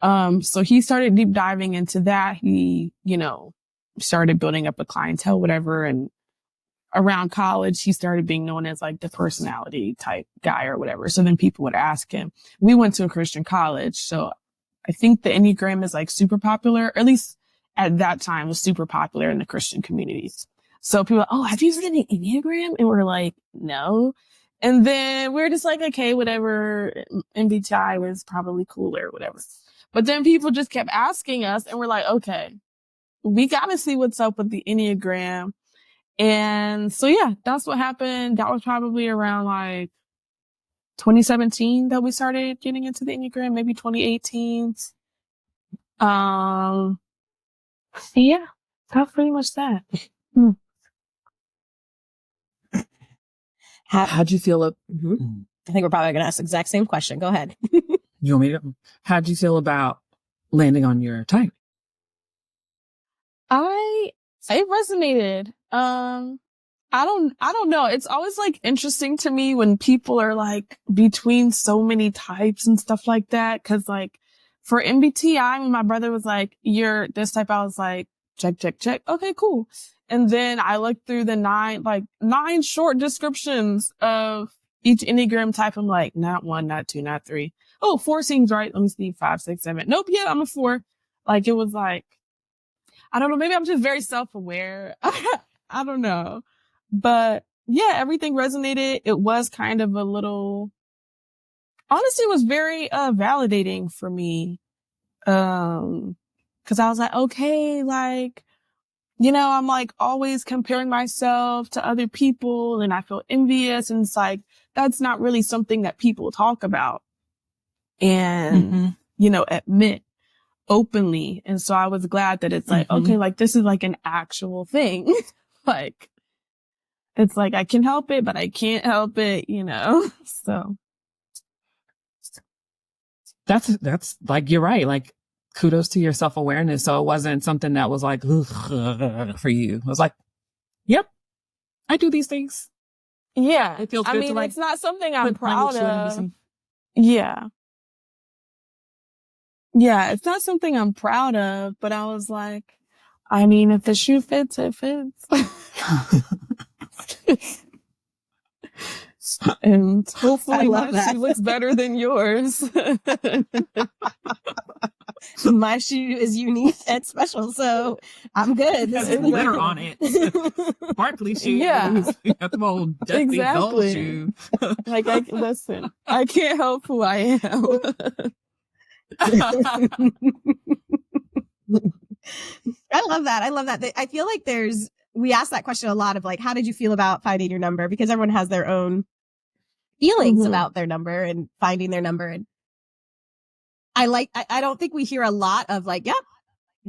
So he started deep diving into that. He, started building up a clientele, whatever. And around college, he started being known as like the personality type guy or whatever. So then people would ask him. We went to a Christian college. So I think the Enneagram is like super popular, or at least at that time was super popular in the Christian communities. So people are like, oh, have you seen an Enneagram? And we're like, no. And then we're just like, okay, whatever. MBTI was probably cooler or whatever. But then people just kept asking us and we're like, okay, we got to see what's up with the Enneagram. And so, yeah, that's what happened. That was probably around like 2017 that we started getting into the Enneagram, maybe 2018. Yeah, that's pretty much that. How'd you feel? I think we're probably going to ask the exact same question. Go ahead. You want me to? How'd you feel about landing on your type? It resonated. I don't know. It's always like interesting to me when people are like between so many types and stuff like that. Cause like for MBTI, when my brother was like, you're this type, I was like, check, check, check. Okay, cool. And then I looked through the nine short descriptions of each Enneagram type. I'm like, not 1, not 2, not 3. Oh, 4 seems right. Let me see. 5, 6, 7. Nope. Yeah, I'm a 4. Like it was like, I don't know. Maybe I'm just very self-aware. I don't know. But yeah, everything resonated. It was kind of a little, honestly, it was very validating for me. Cause I was like, okay, like, you know, I'm like always comparing myself to other people and I feel envious. And it's like, that's not really something that people talk about and, you know, admit openly. And so I was glad that it's like, okay, like this is like an actual thing. Like, it's like, I can help it, but I can't help it, you know? So. That's like, you're right. Like, kudos to your self-awareness. So it wasn't something that was like, for you. It was like, yep, I do these things. Yeah. It feels good to like, it's not something I'm proud of. Yeah. Yeah, it's not something I'm proud of, but I was like, I mean, if the shoe fits, it fits. And hopefully my shoe looks better than yours. My shoe is unique and special, so I'm good. This is glitter on it. Sparkly shoe. Yeah. You got the old dusty dull shoe. Like, listen, I can't help who I am. I love that. I love that. I feel like we ask that question a lot of like, how did you feel about finding your number? Because everyone has their own feelings about their number and finding their number. And I don't think we hear a lot of like, yep,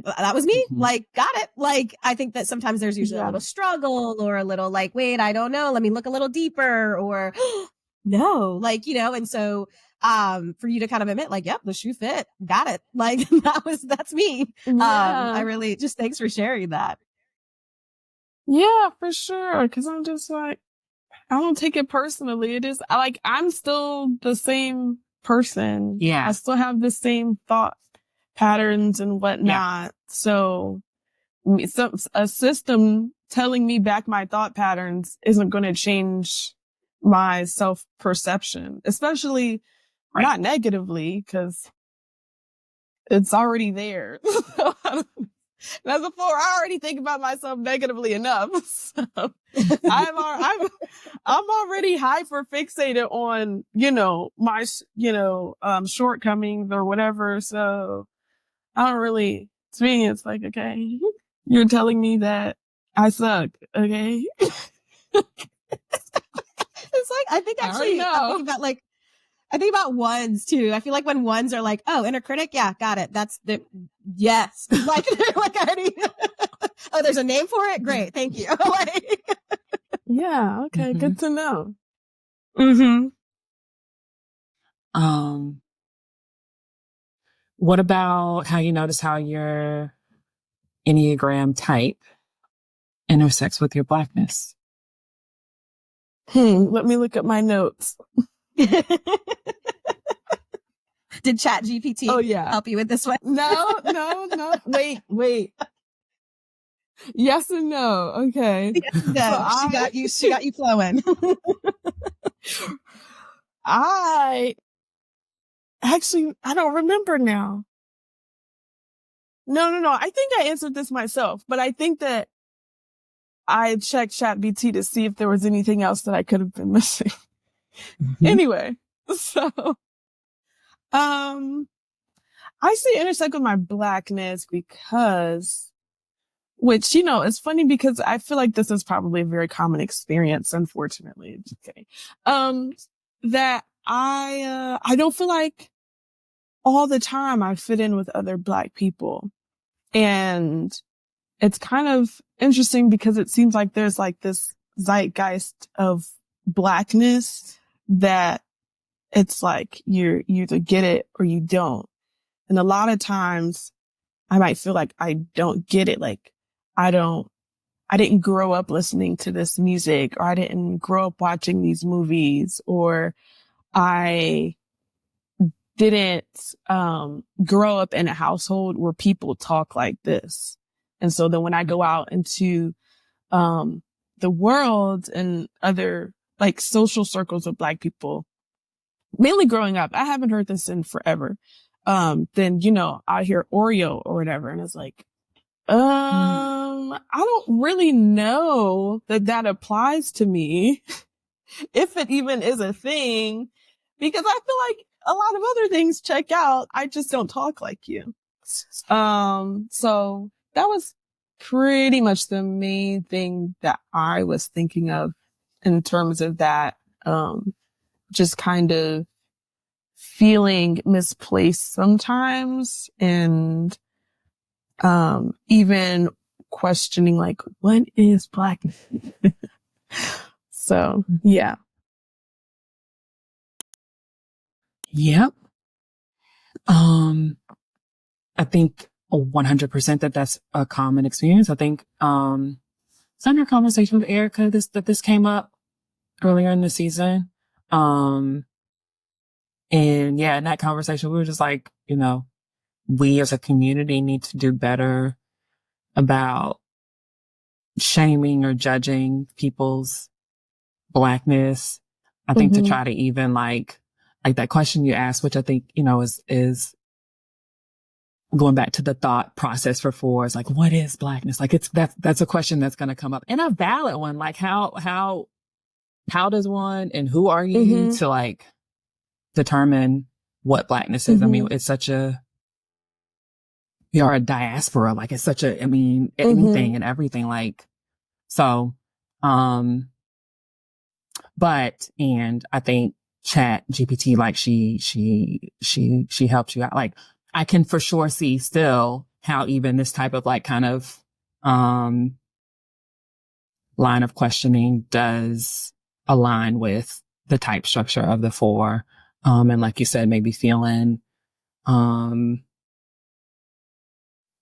that was me. Like, got it. Like, I think that sometimes there's usually a little struggle or a little like, wait, I don't know. Let me look a little deeper or no, like, you know, and so, for you to kind of admit like, yep, the shoe fit, got it. Like that's me. Yeah. I really just, thanks for sharing that. Yeah, for sure. Cause I'm just like, I don't take it personally. It is like, I'm still the same person. Yeah. I still have the same thought patterns and whatnot. Yeah. So a system telling me back my thought patterns isn't going to change my self-perception, especially not negatively, because it's already there. As a 4, I already think about myself negatively enough. So I'm already hyper fixated on, you know, my, you know, shortcomings or whatever. So I don't really, to me, it's like, okay, you're telling me that I suck. Okay. It's like, I think actually, I think about ones too. I feel like when ones are like, oh, inner critic. Yeah, got it. That's the, yes. Like, like already, oh, there's a name for it. Great. Thank you. Like, yeah. Okay. Good to know. What about how you notice how your Enneagram type intersects with your Blackness? Let me look at my notes. Did ChatGPT help you with this one? No. Wait. Yes and no. Okay. No, she got you flowing. I don't remember now. No. I think I answered this myself, but I think that I checked ChatGPT to see if there was anything else that I could have been missing. Anyway, so, I say intersect with my Blackness because, which, you know, it's funny because I feel like this is probably a very common experience, unfortunately. Just kidding. That I don't feel like all the time I fit in with other Black people. And it's kind of interesting because it seems like there's like this zeitgeist of Blackness that it's like you either get it or you don't. And a lot of times I might feel like I don't get it. Like I didn't grow up listening to this music, or I didn't grow up watching these movies, or I didn't grow up in a household where people talk like this. And so then when I go out into the world and other like social circles of Black people, mainly growing up, I haven't heard this in forever. Then, I hear Oreo or whatever. And it's like, I don't really know that applies to me, if it even is a thing, because I feel like a lot of other things check out. I just don't talk like you. So that was pretty much the main thing that I was thinking of in terms of that, just kind of feeling misplaced sometimes, and even questioning like, what is Blackness? So yeah. Yep. I think 100% that's a common experience. I think, it's under conversation with Erica that this came up earlier in the season. And yeah, in that conversation, we were just like, we as a community need to do better about shaming or judging people's Blackness. I think to try to even like that question you asked, which I think, is going back to the thought process for four, is like, what is Blackness? Like that's a question that's going to come up, and a valid one. Like how does one, and who are you to like determine what Blackness is? I mean, it's such we are a diaspora. Like it's such anything and everything. Like, so, and I think Chat GPT, like she helps you out. Like I can for sure see still how even this type of like kind of, line of questioning does align with the type structure of the four. And like you said, maybe feeling,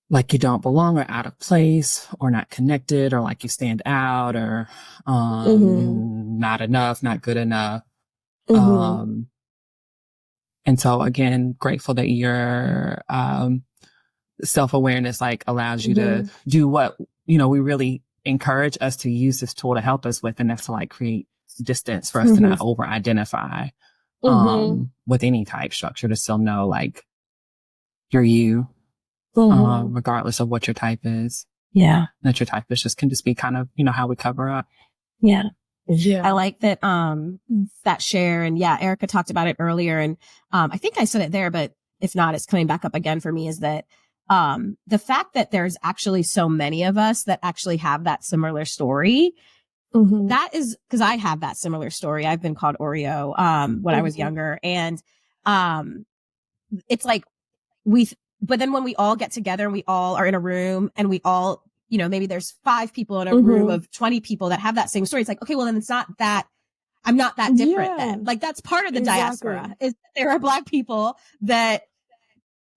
like you don't belong or out of place or not connected, or like you stand out, or, not enough, not good enough. And so again, grateful that your, self-awareness like allows you to do what, we really encourage us to use this tool to help us with, and that's to like create distance for us to not over-identify, with any type structure, to still know like you're you, regardless of what your type is. Yeah. That your type is can just be kind of, how we cover up. Yeah. Yeah. I like that, that share. And yeah, Erica talked about it earlier. And, I think I said it there, but if not, it's coming back up again for me, is that, the fact that there's actually so many of us that actually have that similar story. That is because I have that similar story. I've been called Oreo, when I was younger. And, it's like but then when we all get together and we all are in a room and we all, maybe there's 5 people in a room of 20 people that have that same story. It's like, okay, well then it's not that I'm not that different then. Like that's part of the diaspora, is that there are Black people that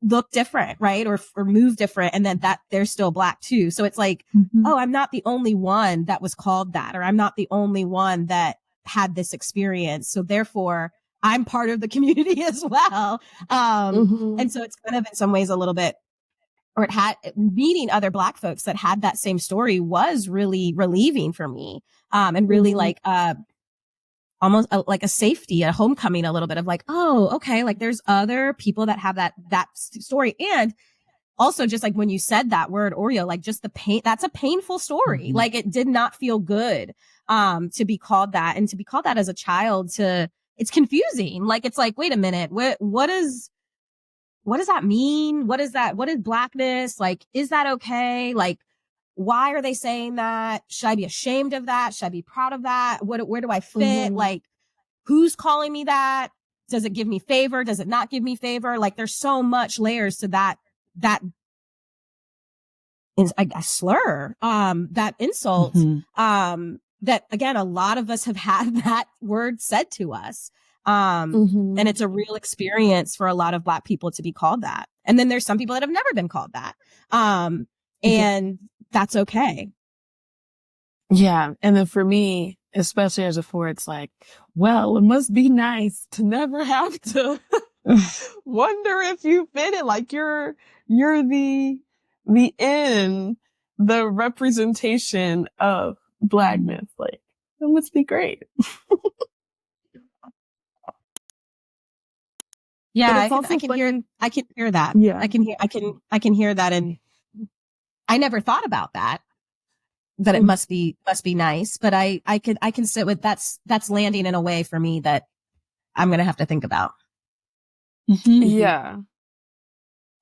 look different, right? Or move different. And then that they're still Black too. So it's like, oh, I'm not the only one that was called that, or I'm not the only one that had this experience. So therefore I'm part of the community as well. And so it's kind of in some ways a little bit, or meeting other Black folks that had that same story was really relieving for me. And really like, almost like a safety, a homecoming, a little bit of like, oh, okay. Like there's other people that have that story. And also just like when you said that word Oreo, like just the pain, that's a painful story. Like it did not feel good, to be called that, and to be called that as a child it's confusing. Like, it's like, wait a minute, what does that mean? What is that? What is Blackness? Like, is that okay? Like, why are they saying that? Should I be ashamed of that? Should I be proud of that? Where do I fit? Like, who's calling me that? Does it give me favor? Does it not give me favor? Like, there's so much layers to that a slur, that insult, that again, a lot of us have had that word said to us. And it's a real experience for a lot of Black people to be called that. And then there's some people that have never been called that. And that's okay. Yeah. And then for me, especially as a 4, it's like, well, it must be nice to never have to wonder if you fit it. Like you're the representation of Blackness. Like, that must be great. Yeah, But I it's can also hear that. Yeah. I can hear that. And I never thought about that it must be nice, but I can sit with that's landing in a way for me that I'm going to have to think about. Yeah.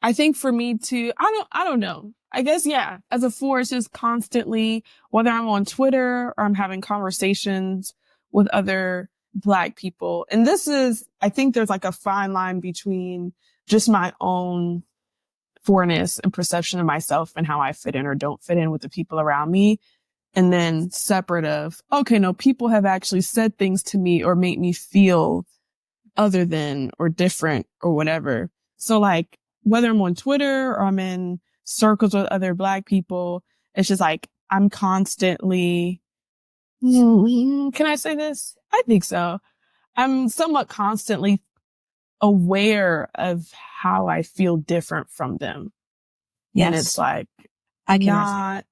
I think for me too, I don't know. I guess, yeah, as a 4, it's just constantly, whether I'm on Twitter or I'm having conversations with other Black people. And this is, I think there's like a fine line between just my own 4ness and perception of myself and how I fit in or don't fit in with the people around me. And then separate of, okay, no, people have actually said things to me or made me feel other than or different or whatever. So like, whether I'm on Twitter or I'm in circles with other Black people, it's just like, I'm constantly, can I say this? I think so. I'm somewhat constantly aware of how I feel different from them. Yes. And it's like, I can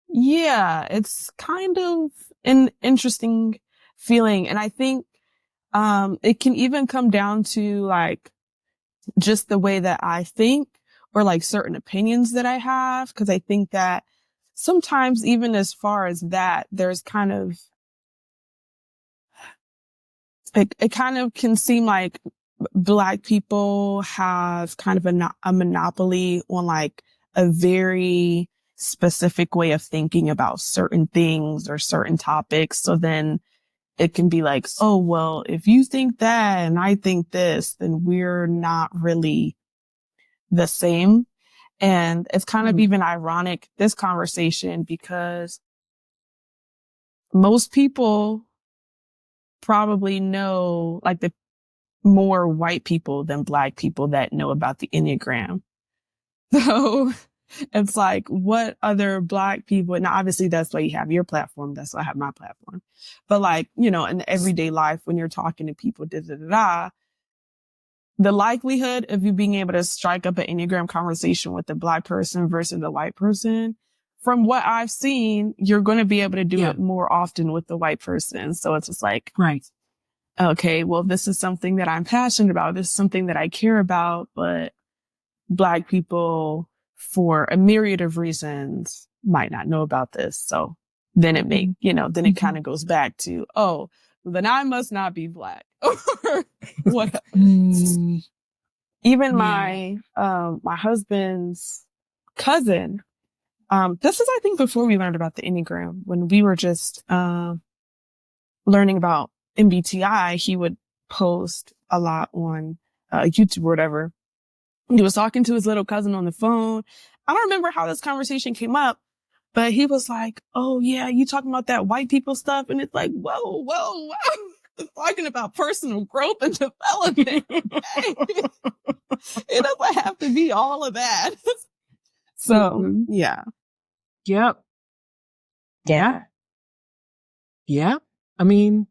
yeah, it's kind of an interesting feeling. And I think, it can even come down to like just the way that I think or like certain opinions that I have. Cause I think that sometimes even as far as that, there's kind of, it kind of can seem like Black people have kind of a monopoly on like a very specific way of thinking about certain things or certain topics. So then it can be like, oh, well, if you think that and I think this, then we're not really the same. And it's kind of even ironic, this conversation, because most people probably know like the more white people than Black people that know about the Enneagram. So it's like, what other Black people, and obviously that's why you have your platform. That's why I have my platform. But like, you know, in everyday life, when you're talking to people, the likelihood of you being able to strike up an Enneagram conversation with a Black person versus a white person, from what I've seen, you're going to be able to do it more often with the white person. So it's just like, Right. Okay, well, this is something that I'm passionate about. This is something that I care about, but Black people, for a myriad of reasons, might not know about this. So then it then it kind of goes back to, oh, then I must not be Black or whatever. Even my husband's cousin, this is, I think, before we learned about the Enneagram, when we were just, learning about MBTI, he would post a lot on YouTube or whatever. He was talking to his little cousin on the phone. I don't remember how this conversation came up, but he was like, oh yeah, you talking about that white people stuff? And it's like, whoa. Talking about personal growth and development. It doesn't have to be all of that. So, yeah. Yep. Yeah. I mean,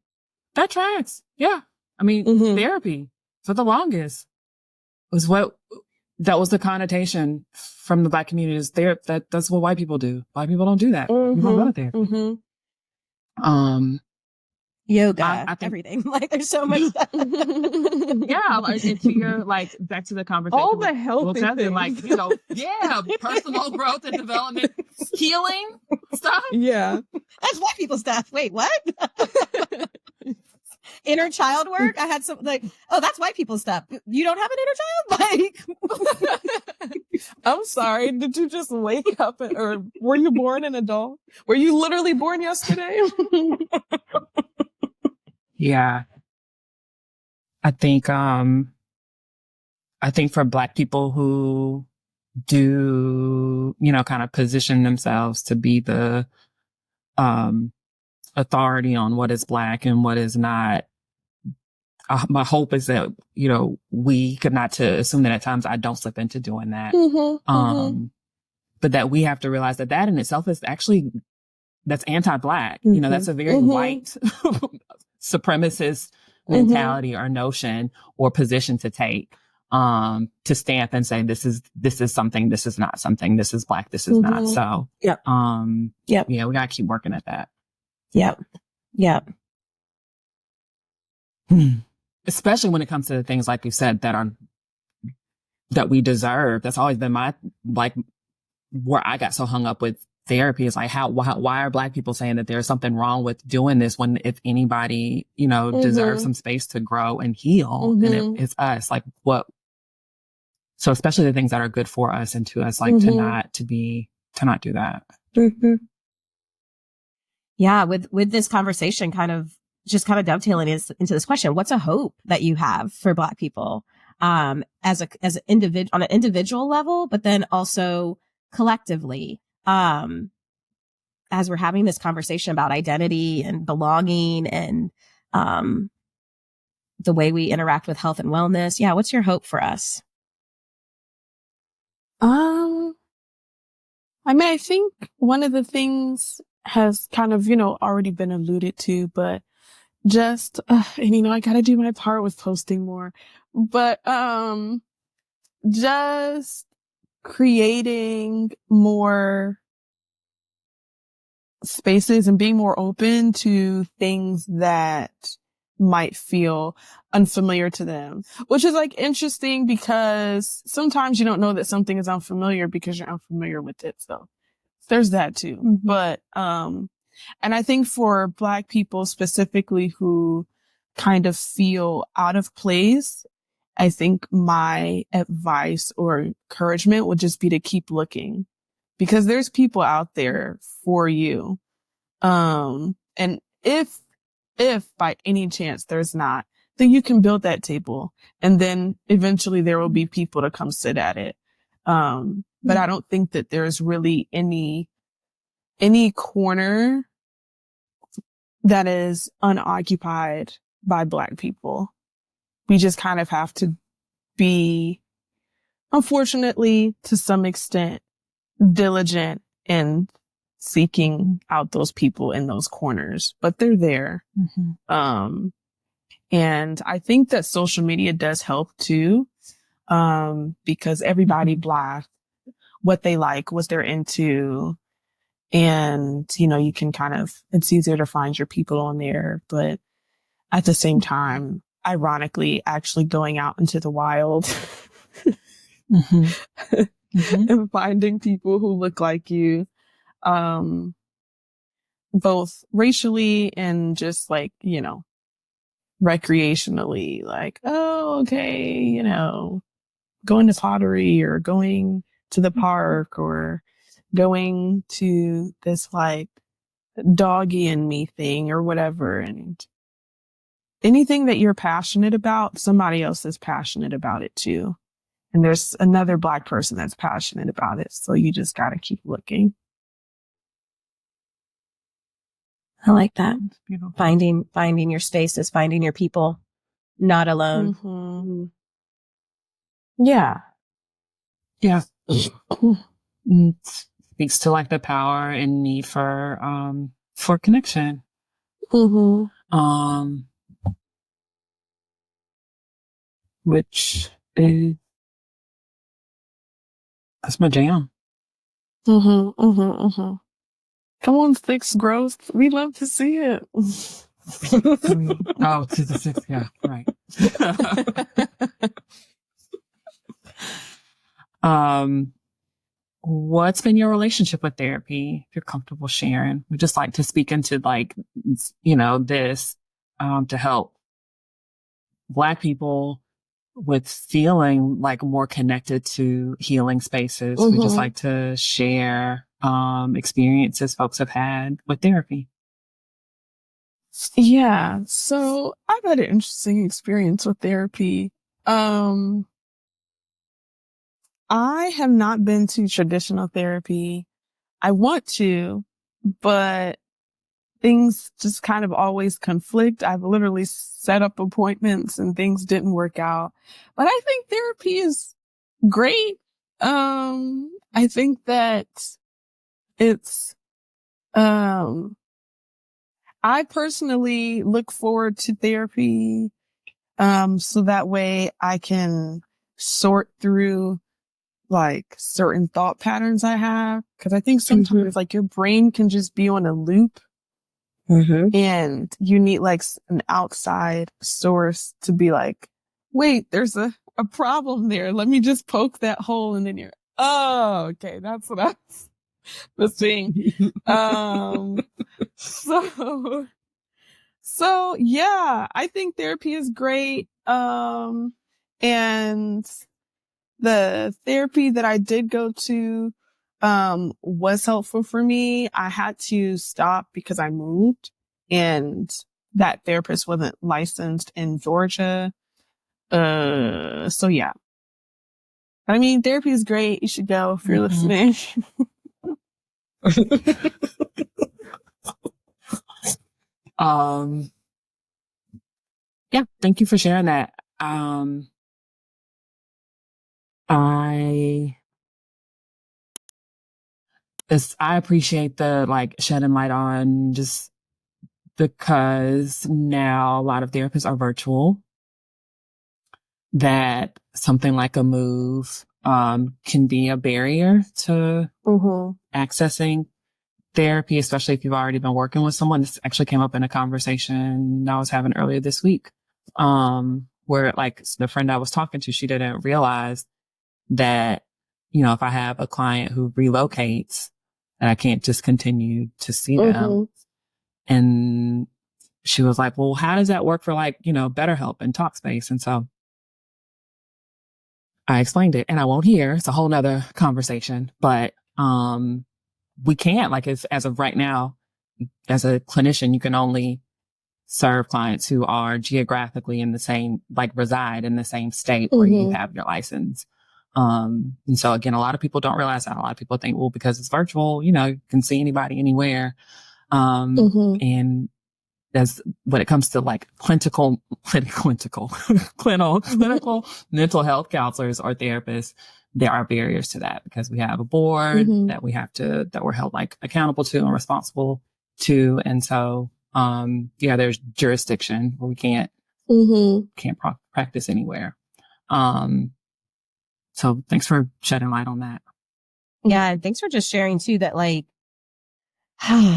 that tracks. Yeah. I mean, therapy for the longest was that was the connotation from the Black community is that's what white people do. White people don't do that. You don't go to therapy. Yoga, I think, everything. Like there's so much stuff. Yeah, like into your back to the conversation. All the healthy things. Like, personal growth and development, healing stuff. Yeah. That's white people stuff. Wait, what? Inner child work? I had some that's white people stuff. You don't have an inner child? I'm sorry. Did you just wake up or were you born an adult? Were you literally born yesterday? Yeah. I think for Black people who do, kind of position themselves to be the authority on what is Black and what is not. My hope is that, we could not to assume that at times I don't slip into doing that. But that we have to realize that in itself is actually, that's anti-Black. That's a very white supremacist mentality or notion or position to take, to stamp and say, this is something, this is not something, this is Black, this is not. So, yeah, we gotta keep working at that. Yep. Especially when it comes to the things, like you said, that we deserve. That's always been my, where I got so hung up with therapy is like, why are Black people saying that there's something wrong with doing this when if anybody, deserves some space to grow and heal, then it's us. Like what? So especially the things that are good for us and to us, like to not do that. Yeah. With this conversation kind of dovetailing into this question, what's a hope that you have for Black people, as an individual, on an individual level, but then also collectively, as we're having this conversation about identity and belonging and, the way we interact with health and wellness. Yeah. What's your hope for us? I think one of the things has kind of, already been alluded to, but just, and I gotta do my part with posting more, but, just creating more spaces and being more open to things that might feel unfamiliar to them, which is like interesting because sometimes you don't know that something is unfamiliar because you're unfamiliar with it. So there's that too. But, and I think for Black people specifically who kind of feel out of place, I think my advice or encouragement would just be to keep looking because there's people out there for you. And if by any chance there's not, then you can build that table and then eventually there will be people to come sit at it. But I don't think that there's really any corner that is unoccupied by Black people. We just kind of have to be, unfortunately, to some extent, diligent in seeking out those people in those corners, but they're there. And I think that social media does help too, because everybody blasts what they like, what they're into. And, you can it's easier to find your people on there, but at the same time, ironically, actually going out into the wild and finding people who look like you, both racially and just recreationally, like, oh, okay, going to pottery or going to the park or going to this doggy and me thing or whatever. And anything that you're passionate about, somebody else is passionate about it too. And there's another Black person that's passionate about it. So you just got to keep looking. I like that. Finding your spaces, finding your people, not alone. Yeah. Yeah. Speaks to the power and need for connection. Which is, that's my jam. Come on, Six Growth. We love to see it. To the six, yeah, right. What's been your relationship with therapy? If you're comfortable sharing, we just like to speak into this, to help Black people with feeling more connected to healing spaces. We just like to share experiences folks have had with therapy. Yeah. So I've had an interesting experience with therapy. I I have not been to traditional therapy. I want to, but things just kind of always conflict. I've literally set up appointments and things didn't work out. But I think therapy is great. I think that it's, I personally look forward to therapy, so that way I can sort through like certain thought patterns I have. Cause I think sometimes like your brain can just be on a loop and you need like an outside source to be like, wait, there's a problem there. Let me just poke that hole. And then you're, oh, okay. That's what I was saying. So yeah, I think therapy is great. And the therapy that I did go to, was helpful for me. I had to stop because I moved and that therapist wasn't licensed in Georgia. So yeah. I mean, therapy is great. You should go if you're listening. Yeah, thank you for sharing that. I appreciate the like shedding light on, just because now a lot of therapists are virtual, that something like a move can be a barrier to accessing therapy, especially if you've already been working with someone. This actually came up in a conversation I was having earlier this week, where like the friend I was talking to, she didn't realize that, you know, if I have a client who relocates, and I can't just continue to see them. And she was like, well, how does that work for like, you know, BetterHelp and Talkspace? And so I explained it, and I won't hear. It's a whole nother conversation, but, we can't, like, as of right now, as a clinician, you can only serve clients who are geographically in the same, like reside in the same state where you have your license. And so again, a lot of people don't realize that. A lot of people think, well, because it's virtual, you know, you can see anybody anywhere. And as when it comes to like clinical mental health counselors or therapists, there are barriers to that because we have a board that we're held like accountable to and responsible to. And so, yeah, there's jurisdiction where we can't practice anywhere. So thanks for shedding light on that. Yeah. And thanks for just sharing too that like,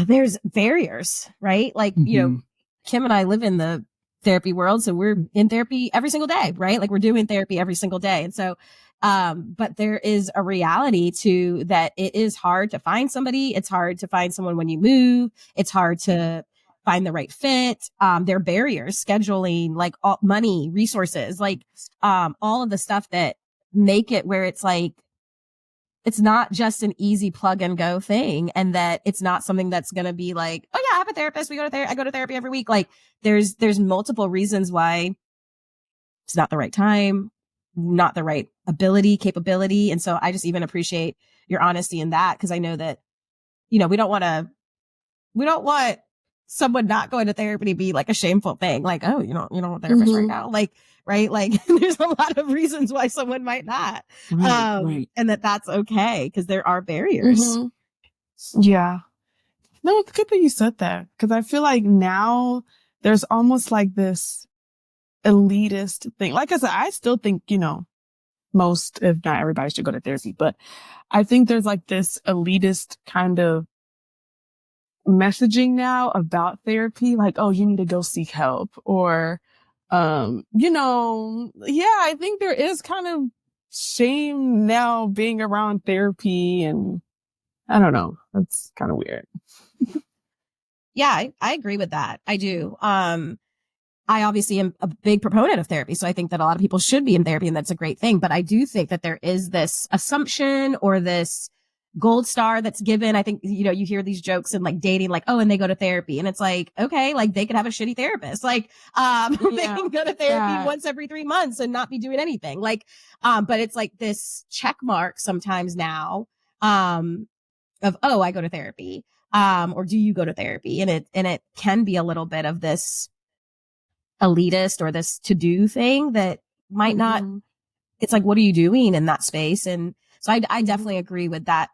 there's barriers, right? Like, you know, Kim and I live in the therapy world. So we're in therapy every single day, right? Like we're doing therapy every single day. And so, but there is a reality to that. It is hard to find somebody. It's hard to find someone when you move. It's hard to find the right fit. There are barriers, scheduling, like money, resources, like, all of the stuff that make it where it's like, it's not just an easy plug and go thing. And that it's not something that's going to be like, oh yeah, I have a therapist. I go to therapy every week. Like there's multiple reasons why it's not the right time, not the right capability. And so I just even appreciate your honesty in that. Cause I know that, you know, we don't want someone not going to therapy to be like a shameful thing. Like, oh, you don't want a therapist right now. Like, right. Like there's a lot of reasons why someone might not. Right. And that's okay. Cause there are barriers. Yeah. No, it's good that you said that. Cause I feel like now there's almost like this elitist thing. Like I said, I still think, you know, most, if not everybody should go to therapy, but I think there's like this elitist kind of messaging now about therapy, like, oh, you need to go seek help, or, you know, yeah, I think there is kind of shame now being around therapy, and I don't know, that's kind of weird. Yeah, I agree with that. I do. I obviously am a big proponent of therapy, so I think that a lot of people should be in therapy, and that's a great thing. But I do think that there is this assumption or this gold star that's given. I think, you know, you hear these jokes in like dating, like, oh, and they go to therapy. And it's like, okay, like they could have a shitty therapist. Like, they can go to therapy once every 3 months and not be doing anything. Like, but it's like this check mark sometimes now, of, oh, I go to therapy. Or do you go to therapy? And it can be a little bit of this elitist or this to do thing that might not, it's like, what are you doing in that space? And so I definitely agree with that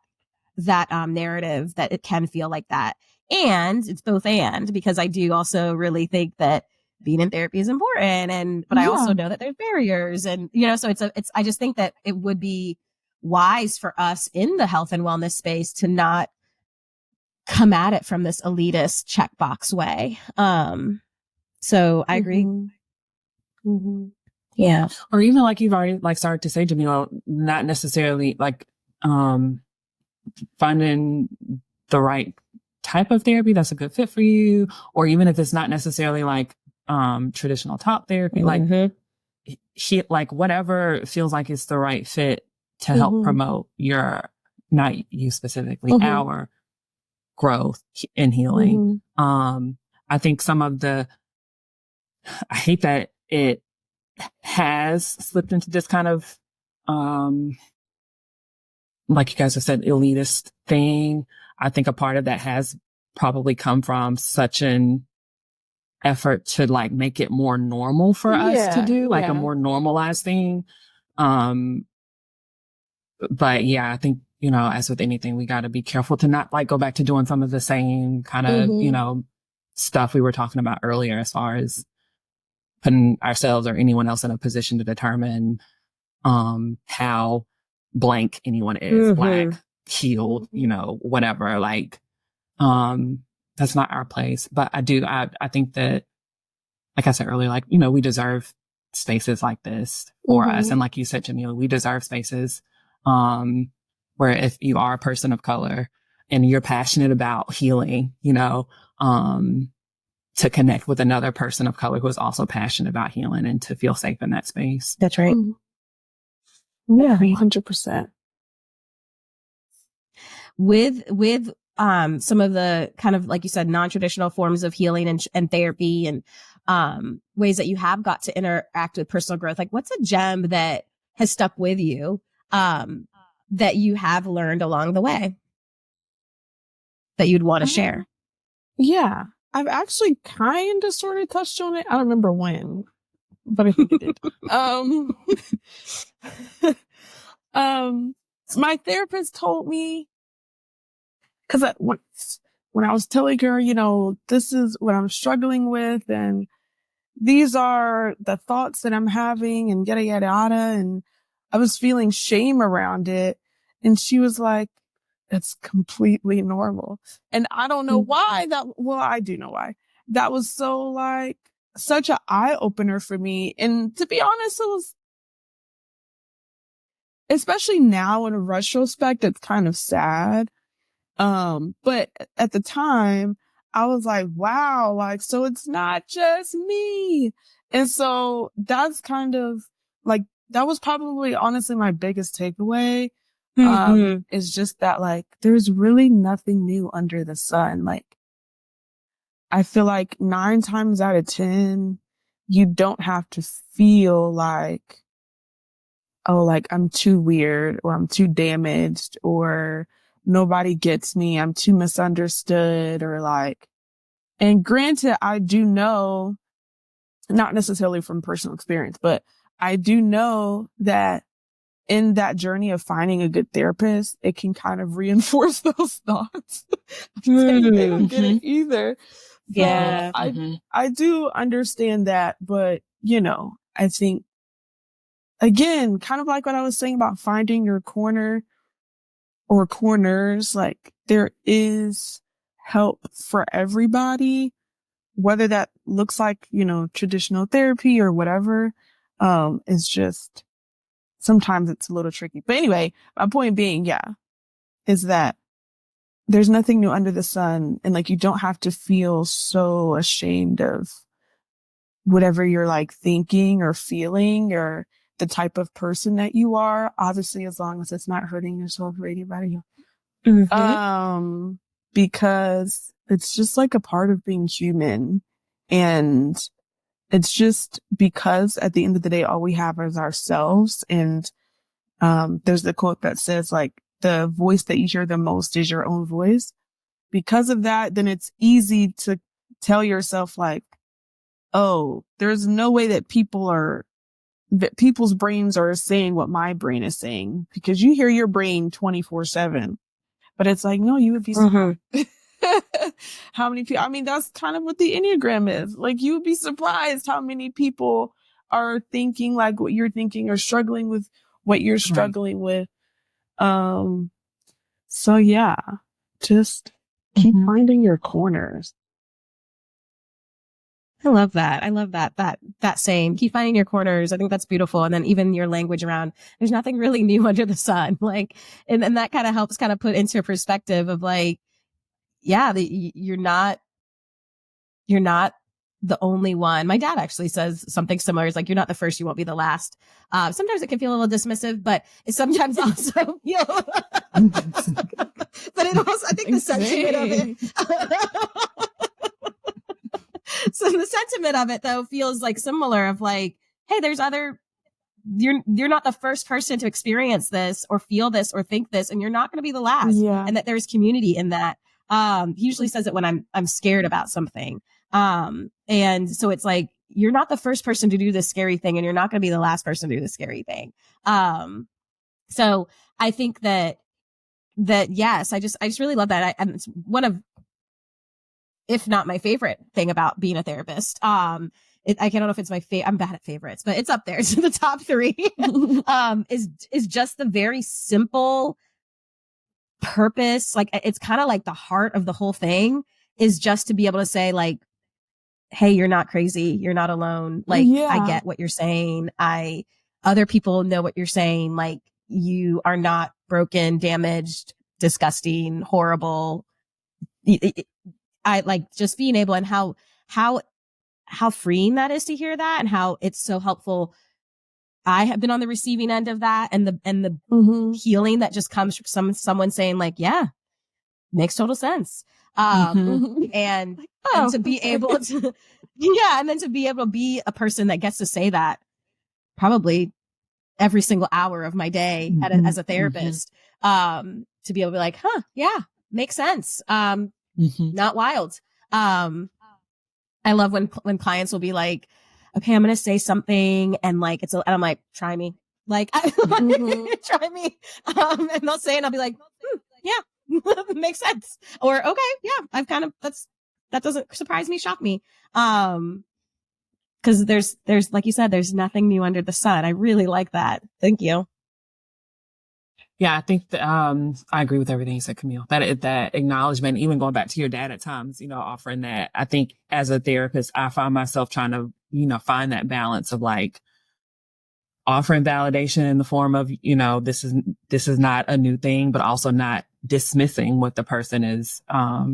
narrative that it can feel like that. And it's both and, because I do also really think that being in therapy is important. But I also know that there's barriers and, you know, so I just think that it would be wise for us in the health and wellness space to not come at it from this elitist checkbox way. So I agree. Yeah. Or even like you've already like started to say, Jamila, not necessarily like, finding the right type of therapy that's a good fit for you, or even if it's not necessarily like traditional talk therapy, like whatever feels like it's the right fit to help promote your, not you specifically, our growth and healing. I think some of the, I hate that it has slipped into this kind of like you guys have said, elitist thing. I think a part of that has probably come from such an effort to like make it more normal for us to do, like a more normalized thing. But yeah, I think, you know, as with anything, we got to be careful to not like go back to doing some of the same kind of, you know, stuff we were talking about earlier, as far as putting ourselves or anyone else in a position to determine how blank anyone is, Black, healed, you know, whatever, like, that's not our place. But I think that, like I said earlier, like, you know, we deserve spaces like this for us. And like you said, Jamila, we deserve spaces, where if you are a person of color and you're passionate about healing, you know, to connect with another person of color who is also passionate about healing and to feel safe in that space. That's right. Yeah, 100%. With some of the kind of, like you said, non-traditional forms of healing and therapy and ways that you have got to interact with personal growth, like what's a gem that has stuck with you that you have learned along the way that you'd want to share? Yeah, I've actually kind of sort of touched on it. I don't remember when, but I think it did. My therapist told me, because when I was telling her, you know, this is what I'm struggling with, and these are the thoughts that I'm having, and yada, yada, yada, and I was feeling shame around it. And she was like, that's completely normal. And I don't know why I do know why. That was so like such an eye opener for me. And to be honest, it was, especially now in retrospect, it's kind of sad. But at the time I was like, wow, like, so it's not just me. And so that's kind of like, that was probably honestly my biggest takeaway. Is just that like, there's really nothing new under the sun. Like, I feel like 9 times out of 10, you don't have to feel like, oh, like I'm too weird or I'm too damaged or nobody gets me. I'm too misunderstood or like, and granted, I do know, not necessarily from personal experience, but I do know that in that journey of finding a good therapist, it can kind of reinforce those thoughts. They don't get it either. Yeah. So I do understand that, but you know, I think again, kind of like what I was saying about finding your corner or corners, like there is help for everybody, whether that looks like, you know, traditional therapy or whatever. It's just, sometimes it's a little tricky. But anyway, my point being, is that there's nothing new under the sun. And like, you don't have to feel so ashamed of whatever you're like thinking or feeling or the type of person that you are. Obviously, as long as it's not hurting yourself or anybody Because it's just like a part of being human. And it's just because at the end of the day, all we have is ourselves. And, there's the quote that says like the voice that you hear the most is your own voice. Because of that, then it's easy to tell yourself like, oh, there's no way that people's brains are saying what my brain is saying, because you hear your brain 24/7. But it's like, no, you would be surprised. How many people, I mean, that's kind of what the Enneagram is. Like, you would be surprised how many people are thinking like what you're thinking or struggling with what you're struggling with. So yeah, just keep finding your corners. I love that. I love that saying, keep finding your corners. I think that's beautiful. And then even your language around, there's nothing really new under the sun. Like, and that kind of helps kind of put into a perspective of like, yeah, you're not the only one. My dad actually says something similar. It's like, you're not the first, you won't be the last. Sometimes it can feel a little dismissive, but it sometimes also, you know, but it also, I think the sentiment of it, so the sentiment of it though feels like similar of like, hey, there's other, you're not the first person to experience this or feel this or think this, and you're not going to be the last. Yeah. And that there's community in that. He usually says it when I'm scared about something. And so it's like, you're not the first person to do this scary thing, and you're not going to be the last person to do the scary thing. So I think that yes, I just really love that. And it's one of, if not my favorite thing about being a therapist. I don't know if it's my favorite. I'm bad at favorites, but it's up there. It's in the top 3. Is just the very simple purpose. Like, it's kind of like the heart of the whole thing is just to be able to say like, hey, you're not crazy. You're not alone. Like, I get what you're saying. Other people know what you're saying. Like, you are not broken, damaged, disgusting, horrible. I like just being able, and how freeing that is to hear that, and how it's so helpful. I have been on the receiving end of that, and the healing that just comes from someone saying like, yeah, makes total sense. And to be able to, and then to be able to be a person that gets to say that probably every single hour of my day as a therapist, to be able to be like, yeah, makes sense. Not wild. I love when clients will be like, okay, I'm going to say something, and like, and I'm like, try me. Like, try me. And they'll say, and I'll be like, yeah, makes sense. Or, okay, yeah, I've kind of, that doesn't surprise me, shock me. Cause there's, like you said, there's nothing new under the sun. I really like that. Thank you. Yeah, I think that, I agree with everything you said, Camille. That acknowledgement, even going back to your dad at times, you know, offering that. I think as a therapist, I find myself trying to, you know, find that balance of like offering validation in the form of, you know, this is not a new thing, but also not dismissing what the person is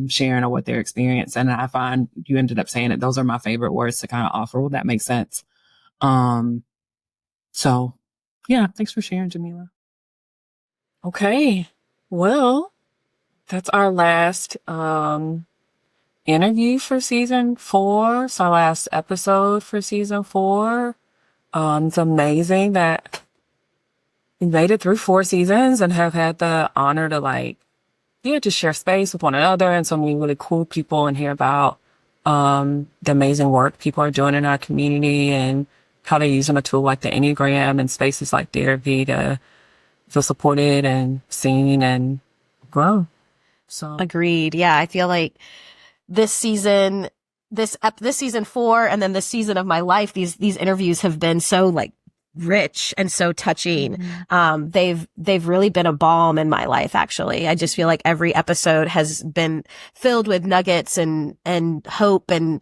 sharing or what they're experiencing. And I find you ended up saying it. Those are my favorite words to kind of offer. Well, that makes sense. So yeah, thanks for sharing, Jamila. Okay. Well, that's our last interview for season 4. It's our last episode for season 4. It's amazing that we made it through 4 seasons and have had the honor to just share space with one another and so many really cool people, and hear about the amazing work people are doing in our community and how they're using a tool like the Enneagram and spaces like therapy to feel supported and seen and grow. So Agreed. Yeah, I feel like this season 4, and then this season of my life, these interviews have been so like rich and so touching. They've really been a balm in my life, actually. I just feel like every episode has been filled with nuggets and hope and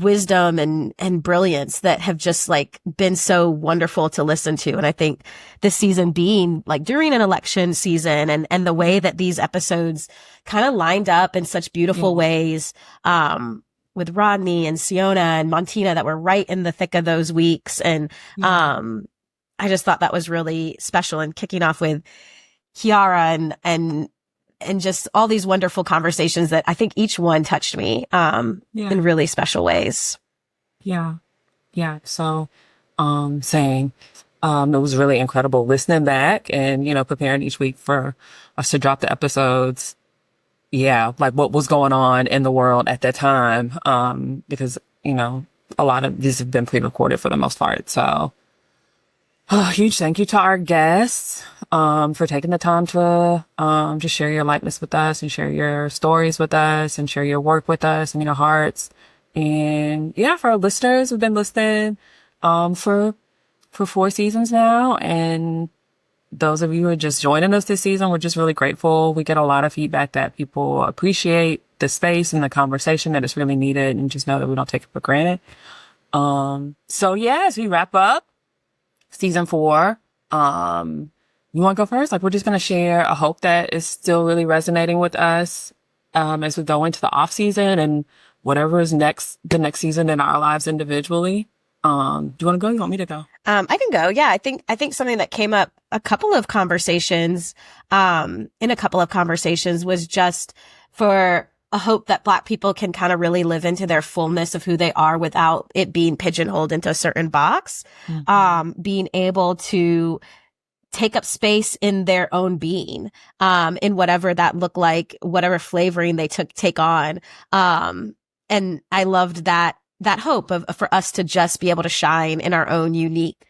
wisdom and brilliance that have just like been so wonderful to listen to. And I think this season being like during an election season, and the way that these episodes kind of lined up in such beautiful ways, with Rodney and Siona and Montina that were right in the thick of those weeks. And, I just thought that was really special, and kicking off with Kiara and and just all these wonderful conversations that I think each one touched me in really special ways. Yeah. Yeah. So, saying, it was really incredible listening back and, preparing each week for us to drop the episodes. Yeah. Like what was going on in the world at that time. Because, a lot of these have been pre-recorded for the most part. So, huge thank you to our guests, for taking the time to, just share your likeness with us and share your stories with us and share your work with us and your hearts. And yeah, for our listeners who've been listening, for 4 seasons now. And those of you who are just joining us this season, we're just really grateful. We get a lot of feedback that people appreciate the space and the conversation, that it's really needed, and just know that we don't take it for granted. So yeah, as we wrap up season 4, you want to go first? Like, we're just going to share a hope that is still really resonating with us, as we go into the off season and whatever is the next season in our lives individually. Do you want to go? You want me to go? I can go. Yeah. I think something that came up in a couple of conversations was just for a hope that Black people can kind of really live into their fullness of who they are without it being pigeonholed into a certain box. Being able to take up space in their own being, in whatever that looked like, whatever flavoring they take on. And I loved that hope for us to just be able to shine in our own unique,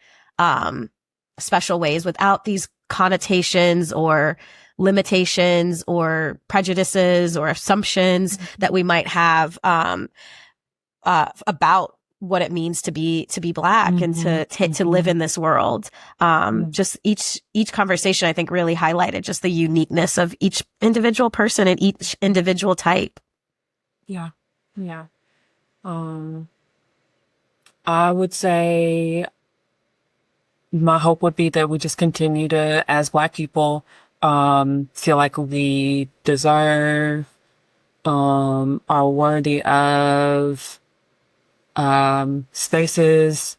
special ways without these connotations or limitations or prejudices or assumptions that we might have, about what it means to be Black and to live in this world. Just each conversation, I think, really highlighted just the uniqueness of each individual person and each individual type. Yeah. Yeah. I would say my hope would be that we just continue to, as Black people, feel like we deserve, are worthy of, spaces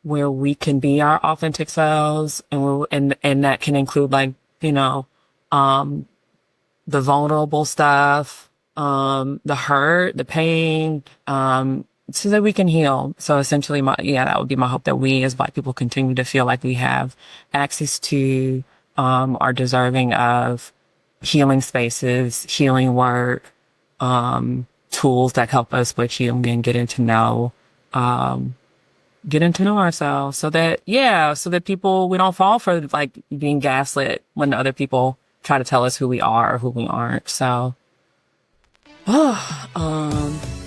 where we can be our authentic selves, and that can include the vulnerable stuff, the hurt, the pain, so that we can heal. So essentially that would be my hope, that we as Black people continue to feel like we have access to, are deserving of healing spaces, healing work, tools that help us with healing and getting to know ourselves, so that people, we don't fall for being gaslit when other people try to tell us who we are or who we aren't. So, so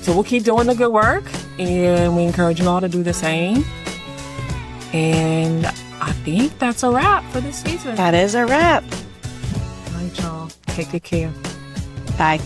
we'll keep doing the good work, and we encourage you all to do the same. And I think that's a wrap for this season. That is a wrap. All right, y'all. Take good care. Bye.